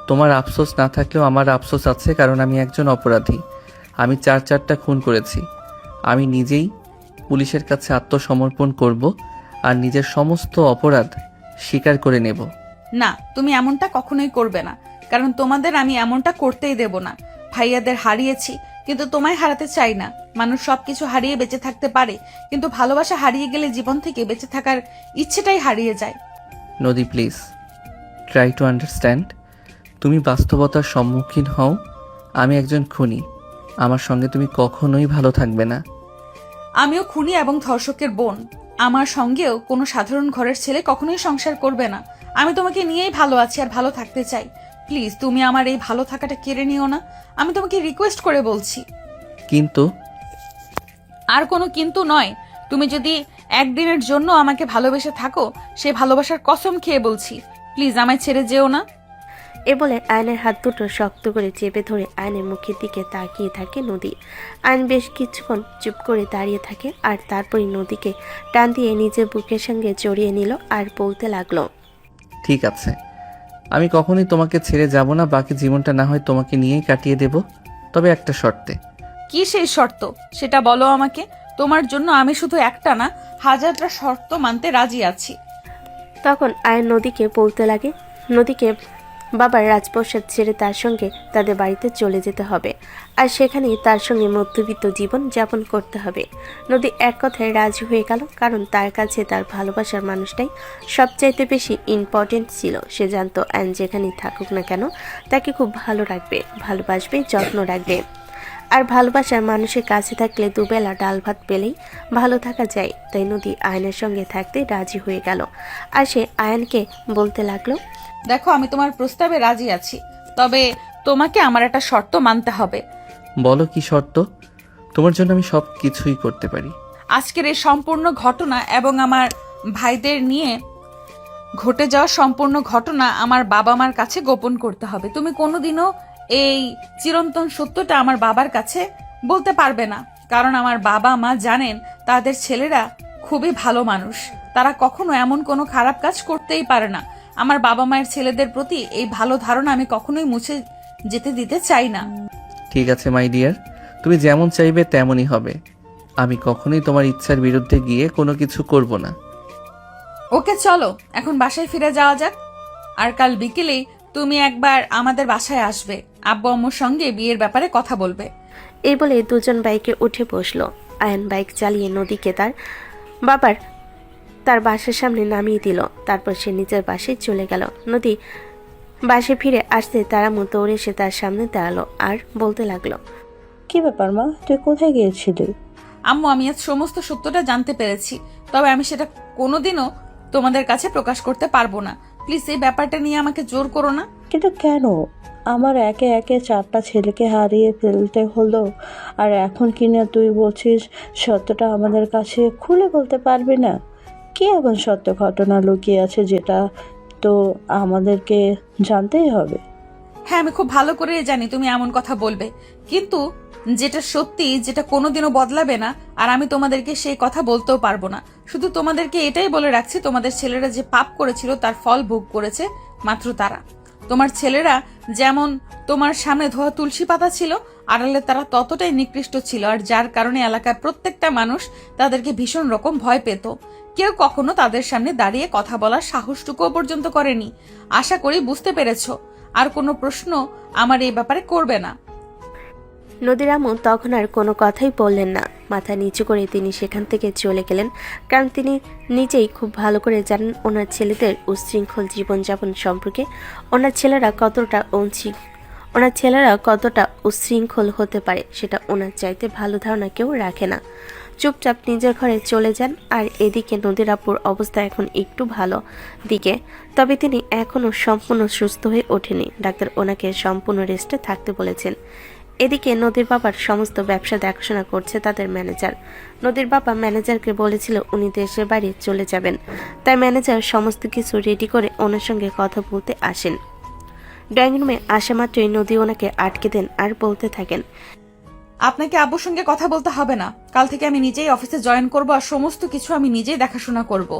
তোমার আফসোস না থাকলেও আমার আফসোস আছে, কারণ আমি একজন অপরাধী। আমি 4টা খুন করেছি। আমি নিজেই পুলিশের কাছে আত্মসমর্পণ করব আর নিজের সমস্ত অপরাধ স্বীকার করে নেব। না, তুমি এমনটা কখনোই করবে না, কারণ তোমাদের আমি এমনটা করতেই দেব না। ভাইয়াদের হারিয়েছি, কিন্তু তোমায় হারাতে চাই না। মানুষ সবকিছু হারিয়ে বেঁচে থাকতে পারে, কিন্তু ভালোবাসা হারিয়ে গেলে জীবন থেকে বেঁচে থাকার ইচ্ছেটাই হারিয়ে যায়। নদী, প্লিজ ট্রাই টু আন্ডারস্ট্যান্ড। তুমি বাস্তবতার সম্মুখীন হও। আমি একজন খুনি। আমার সঙ্গে তুমি কখনোই ভালো থাকবে না। আমিও খুনি এবং ধর্ষকের বোন। আমার সঙ্গেও কোনো সাধারণ ঘরের ছেলে কখনোই সংসার করবে না। আমি তোমাকে নিয়েই ভালো আছি আর ভালো থাকতে চাই। প্লিজ তুমি আমার এই ভালো থাকাটা কেড়ে নিও না। আমি তোমাকে রিকোয়েস্ট করে বলছি। কিন্তু আর কোনো কিন্তু নয়। তুমি যদি একদিনের জন্য আমাকে ভালোবেসে থাকো, সে ভালোবাসার কসম খেয়ে বলছি, প্লিজ আমায় ছেড়ে যেও না। এ বলে আয়নের হাত দুটো শক্ত করে চেপে ধরে আয়নের মুখের দিকে তাকিয়ে থাকে নদী। আয়ন বেশ কিছুক্ষণ চুপ করে দাঁড়িয়ে থাকে, আর তারপরই নদীকে টান দিয়ে নিজের বুকের সঙ্গে জড়িয়ে নিল আর বলতে লাগলো, ঠিক আছে, আমি কখনোই তোমাকে ছেড়ে যাব না। বাকি জীবনটা না হয় তোমাকে নিয়েই কাটিয়ে দেব, তবে একটা শর্তে। কি সেই শর্ত সেটা বলো আমাকে। তোমার জন্য আমি শুধু একটা না, হাজারটা শর্ত মানতে রাজি আছি। তখন আয়ন নদীকে বলতে লাগে, নদীকে বাবার রাজপ্রাসাদ ছেড়ে তার সঙ্গে তাদের বাড়িতে চলে যেতে হবে, আর সেখানেই তার সঙ্গে মধ্যবিত্ত জীবন যাপন করতে হবে। নদী এক কথায় রাজি হয়ে গেল, কারণ তার কাছে তার ভালোবাসার মানুষটাই সবচাইতে বেশি ইম্পর্টেন্ট ছিল। সে জানতো আয়ন যেখানেই থাকুক না কেন তাকে খুব ভালো রাখবে, ভালোবাসবে, যত্ন রাখবে। আর ভালোবাসার মানুষের কাছে থাকলে দুবেলা ডাল ভাত পেলেই ভালো থাকা যায়। তাই নদী আয়নের সঙ্গে থাকতে রাজি হয়ে গেল, আর সে আয়নকে বলতে লাগলো, দেখো, আমি তোমার প্রস্তাবে রাজি আছি, তবে তোমাকে আমার একটা শর্ত মানতে হবে। বলো কি শর্ত? তোমার জন্য আমি সব কিছুই করতে পারি। আজকের এই সম্পূর্ণ ঘটনা এবং আমার ভাইদের নিয়ে ঘটে যাওয়া সম্পূর্ণ ঘটনা আমার বাবা মার কাছে গোপন করতে হবে। তুমি কোনোদিনও এই চিরন্তন সত্যটা আমার বাবার কাছে বলতে পারবে না, কারণ আমার বাবা মা জানেন তাদের ছেলেরা খুবই ভালো মানুষ। তারা কখনো এমন কোনো খারাপ কাজ করতেই পারে না। আমার বাবা মায়ের ছেলেদের প্রতি এই ভালো ধারণা আমি কখনোই মুছে যেতে দিতে চাই না। ঠিক আছে মাই ডিয়ার, তুমি যেমন চাইবে তেমনই হবে। আমি কখনোই তোমার ইচ্ছার বিরুদ্ধে গিয়ে কোনো কিছু করব না। ওকে, চলো এখন বাসায় ফিরে যাওয়া যাক। আর কাল বিকেলেই তুমি একবার আমাদের বাসায় আসবে, আব্বু আম্মুর সঙ্গে বিয়ের ব্যাপারে কথা বলবে। এই বলে দুজন বাইকে উঠে বসলো। আয়ন বাইক চালিয়ে নদীকে তার বাসার সামনে নামিয়ে দিল। তারপর সে নিজের বাসায় চলে গেল। নদী বাসে ফিরে আসতে তারা দৌড়ে এসে তার সামনে দাঁড়ালো আর বলতে লাগলো, কি ব্যাপার মা, তুই কোথায় গিয়েছিলি? আম্মু, আমি আজ সমস্ত সত্যটা জানতে পেরেছি, তবে আমি সেটা কোনোদিনও তোমাদের কাছে প্রকাশ করতে পারবো না। প্লিজ এই ব্যাপারটা নিয়ে আমাকে জোর করো না। কিন্তু কেন? আমার একে একে 4টা ছেলেকে হারিয়ে ফেলতে হলো, আর এখন কিনা তুই বলছিস সত্যটা আমাদের কাছে খুলে বলতে পারবি না? কি এমন সত্য ঘটনা লুকিয়ে আছে যেটা তো আমাদেরকে জানতেই হবে? হ্যাঁ, আমি খুব ভালো করে জানি তুমি এমন কথা বলবে, কিন্তু যেটা সত্যি, যেটা কোনোদিনও বদলাবে না, আর আমি তোমাদেরকে সেই কথা বলতেও পারবো না। শুধু তোমাদেরকে এটাই বলে রাখছি, তোমাদের ছেলেরা যে পাপ করেছিল তার ফল ভোগ করেছে মাত্র তারা। তোমার ছেলেরা যেমন তোমার সামনে ধোয়া তুলসী পাতা ছিল, আড়ালে তারা ততটাই নিকৃষ্ট ছিল, আর যার কারণে এলাকার প্রত্যেকটা মানুষ তাদেরকে ভীষণ রকম ভয় পেত। কেউ কখনো তাদের সামনে দাঁড়িয়ে কথা বলার সাহসটুকুও পর্যন্ত করেনি। আশা করি বুঝতে পেরেছো। আর কোনো প্রশ্ন আমার এই ব্যাপারে করবে না। নদীর আম্মু তখন আর কোনো কথাই বললেন না। মাথা নিচু করে তিনি সেখান থেকে চলে গেলেন, কারণ তিনি নিজেই খুব ভালো করে জানেন ওনার ছেলেদের উচ্ছৃঙ্খল জীবনযাপন সম্পর্কে। ওনার ছেলেরা কতটা উচ্ছৃঙ্খল হতে পারে সেটা ওনার চাইতে ভালো ধারণা কেউ রাখে না। চুপচাপ নিজের ঘরে চলে যান। আর এদিকে নদীর আপুর অবস্থা এখন একটু ভালো দিকে, তবে তিনি এখনও সম্পূর্ণ সুস্থ হয়ে ওঠেনি। ডাক্তার ওনাকে সম্পূর্ণ রেস্টে থাকতে বলেছেন। এদিকে নদীর বাবার সমস্ত ব্যবসা দেখাশোনা করছে তাদের ম্যানেজার। নদীর বাবা ম্যানেজারকে বলেছিল উনি দেশের বাড়ি চলে যাবেন, তাই ম্যানেজার সমস্ত কিছু রেডি করে ওনার সঙ্গে কথা বলতে আসেন। ড্রয়িং রুমে আসা মাত্রই নদী ওনাকে আটকে দেন আর বলতে থাকেন, আপনাকে আব্বুর সঙ্গে কথা বলতে হবে না। কাল থেকে আমি নিজেই অফিসে জয়েন করব, আর সমস্ত কিছু আমি নিজেই দেখাশোনা করব।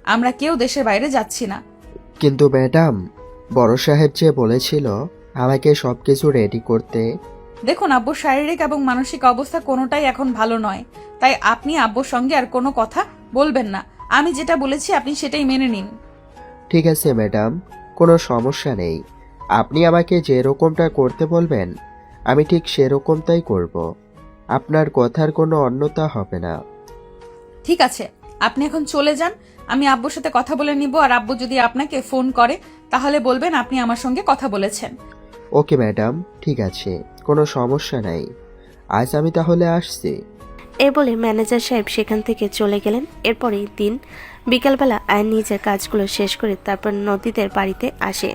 আমরা কেউ দেশের বাইরে যাচ্ছি না। কিন্তু ম্যাডাম, বড় সাহেব যে বলেছিল আমাকে সবকিছু রেডি করতে। দেখুন, আব্বুর শারীরিক এবং মানসিক অবস্থা কোনোটাই এখন ভালো নয়, তাই আপনি আব্বুর সঙ্গে আর কোনো কথা বলবেন না। আমি যেটা বলেছি আপনি সেটাই মেনে নিন। ঠিক আছে ম্যাডাম, কোনো সমস্যা নেই। আপনি আমাকে যেরকমটা করতে বলবেন আমি ঠিক সেরকমটাই করব। আপনার কথার কোনো অন্যতা হবে না। ঠিক আছে, আপনি এখন চলে যান। আমি আব্বুর সাথে কথা বলে নিব, আর আব্বু যদি আপনাকে ফোন করে তাহলে বলবেন আপনি আমার সঙ্গে কথা বলেছেন। ওকে ম্যাডাম, ঠিক আছে, কোনো সমস্যা নাই। আজ আমি তাহলে আসছি। এ বলে ম্যানেজার সাহেব সেখান থেকে চলে গেলেন। এরপরেই দিন বিকালবেলা আয়ন নিজের কাজগুলো শেষ করে তারপর নদীদের বাড়িতে আসে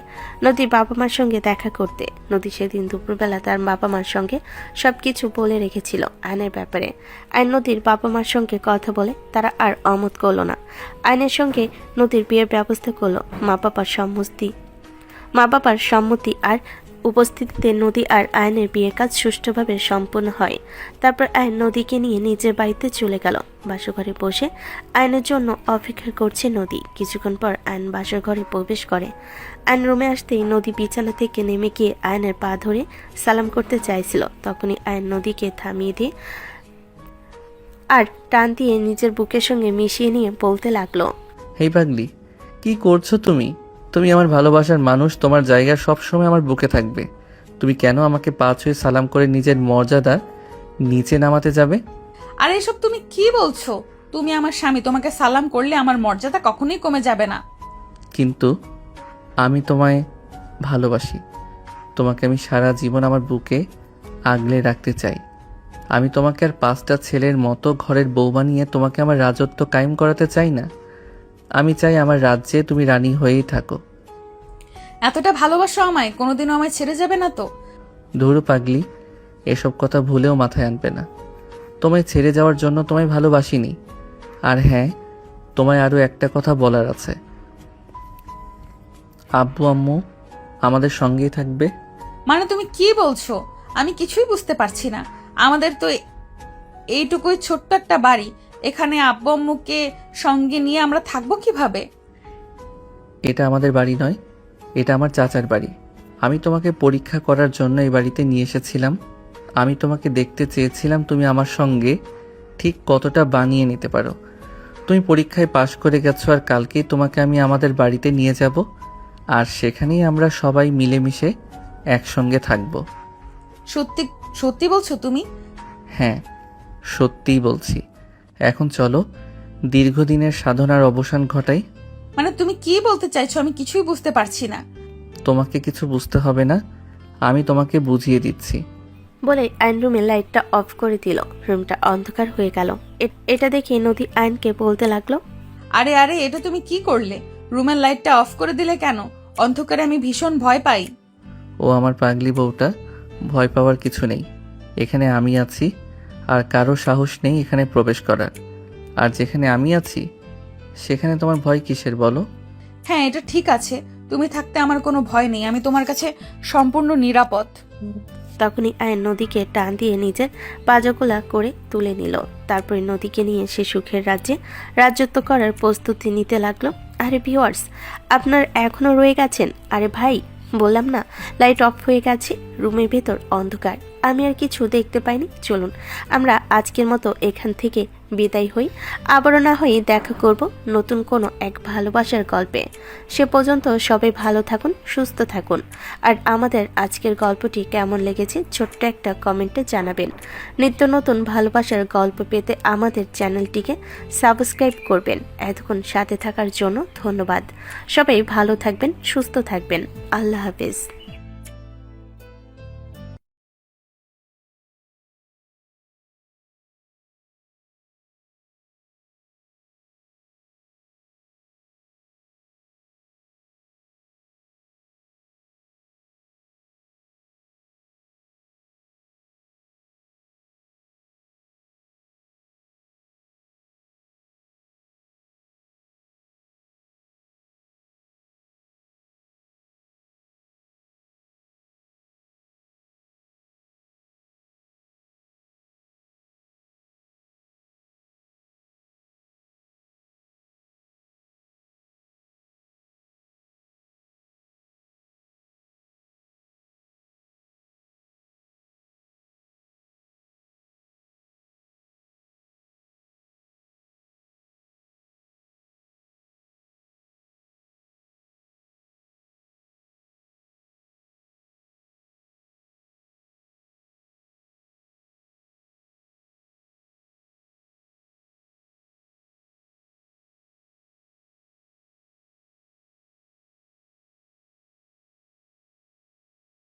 নদীর বাবা মার সঙ্গে দেখা করতে। নদী সেদিন দুপুরবেলা তার বাবা মার সঙ্গে সবকিছু বলে রেখেছিল আয়নের ব্যাপারে। আয়ন নদীর বাবা মার সঙ্গে কথা বলে তারা আর অমত করলো না। আয়নের সঙ্গে নদীর বিয়ের ব্যবস্থা করলো মা বাবার সম্মতি আর উপস্থিতিতে নদী আর আয়নের বিয়ের কাজ সুষ্ঠুভাবে সম্পন্ন হয়। তারপর আয়ন নদীকে নিয়ে নিজের বাড়িতে চলে গেল। বাসঘরে বসে আয়নের জন্য অপেক্ষা করছে নদী। কিছুক্ষণ পর আয়ন বাসর ঘরে প্রবেশ করে। আয়ন রুমে আসতেই নদী বিছানা থেকে নেমে গিয়ে আয়নের পা ধরে সালাম করতে চাইছিল। তখনই আয়ন নদীকে থামিয়ে দিয়ে আর টান দিয়ে নিজের বুকের সঙ্গে মিশিয়ে নিয়ে বলতে লাগলো, হেই পাগলি, কি করছো তুমি? তুমি আমার ভালোবাসার মানুষ, তোমার জায়গা সবসময় আমার বুকে থাকবে। তুমি কেন আমাকে পা ছুঁয়ে সালাম করে নিজের মর্যাদা নিচে নামাতে যাবে? আর এসব তুমি কি বলছো? তুমি আমার স্বামী, তোমাকে সালাম করলে আমার মর্যাদা কখনোই কমে যাবে না। কিন্তু আমি তোমায় ভালোবাসি। তোমাকে আমি সারা জীবন আমার বুকে আগলে রাখতে চাই। আমি তোমাকে আর 5টা ছেলের মতো ঘরের বউ বানিয়ে তোমাকে আমার রাজত্ব কায়েম করাতে চাই না। আমি চাই আমার রাজ্যে তুমি রানী হয়েই থাকো। এতটা ভালোবাসো আমায়, কোনোদিনও আমায় ছেড়ে যাবে না তো? ধুরু পাগলি, এসব কথা ভুলেও মাথায় আনবে না। তোমায় ছেড়ে যাওয়ার জন্য তোমায় ভালোবাসিনি। আর হ্যাঁ, তোমায় আরও একটা কথা বলার আছে। আব্বু আম্মু আমাদের সঙ্গেই থাকবে। মানে তুমি কি বলছো? আমি কিছুই বুঝতে পারছি না। আমাদের তো এইটুকুই ছোট্ট একটা বাড়ি, এখানে আব্বু আম্মুকে সঙ্গে নিয়ে আমরা থাকবো কিভাবে? এটা আমাদের বাড়ি নয়, এটা আমার চাচার বাড়ি। আমি তোমাকে পরীক্ষা করার জন্য এই বাড়িতে নিয়ে এসেছিলাম। আমি তোমাকে দেখতে চেয়েছিলাম তুমি আমার সঙ্গে ঠিক কতটা বানিয়ে নিতে পারো। তুমি পরীক্ষায় পাশ করে গেছো, আর কালকেই তোমাকে আমি আমাদের বাড়িতে নিয়ে যাব, আর সেখানেই আমরা সবাই মিলেমিশে একসঙ্গে থাকব। সত্যি সত্যি বলছো তুমি? হ্যাঁ, সত্যিই বলছি। এখন চলো দীর্ঘদিনের সাধনার অবসান ঘটাই। মানে তুমি কি বলতে চাইছো? আমি কিছুই বুঝতে পারছি না। তোমাকে কিছু বুঝতে হবে না, আমি তোমাকে বুঝিয়ে দিচ্ছি। বলে আয়ন রুমের লাইটটা অফ করে দিল। রুমটা অন্ধকার হয়ে গেল। এটা দেখে নদী আয়নকে বলতে লাগলো, আরে আরে, এটা তুমি কি করলে? রুমের লাইটটা অফ করে দিলে কেন? অন্ধকারে আমি ভীষণ ভয় পাই। ও আমার পাগলি বউটা, ভয় পাওয়ার কিছু নেই। এখানে আমি আছি, আর কারো সাহস নেই এখানে প্রবেশ করার। আর যেখানে আমি আছি সেখানে তোমার ভয় কিসের বলো? হ্যাঁ, এটা ঠিক আছে। তুমি থাকতে আমার কোনো ভয় নেই। আমি তোমার কাছে সম্পূর্ণ নিরাপদ। তখনই আয়ন নদীকে টান দিয়ে নিজের পাজাগোলা করে তুলে নিল। তারপরে নদীকে নিয়ে সে সুখের রাজ্যে রাজত্ব করার প্রস্তুতি নিতে লাগলো। আরে ভিউয়ার্স, আপনার এখনো রয়ে গেছেন? আরে ভাই, বললাম না লাইট অফ হয়ে গেছে, রুমের ভেতর অন্ধকার, আমি আর কিছু দেখতে পাইনি। চলুন আমরা আজকের মতো এখান থেকে বিদায় হই। আবারও না হয়ে দেখা করব নতুন কোনো এক ভালোবাসার গল্পে। সে পর্যন্ত সবাই ভালো থাকুন, সুস্থ থাকুন। আর আমাদের আজকের গল্পটি কেমন লেগেছে ছোট্ট একটা কমেন্টে জানাবেন। নিত্য নতুন ভালোবাসার গল্প পেতে আমাদের চ্যানেলটিকে সাবস্ক্রাইব করবেন। এতক্ষণ সাথে থাকার জন্য ধন্যবাদ। সবাই ভালো থাকবেন, সুস্থ থাকবেন। আল্লাহ হাফেজ।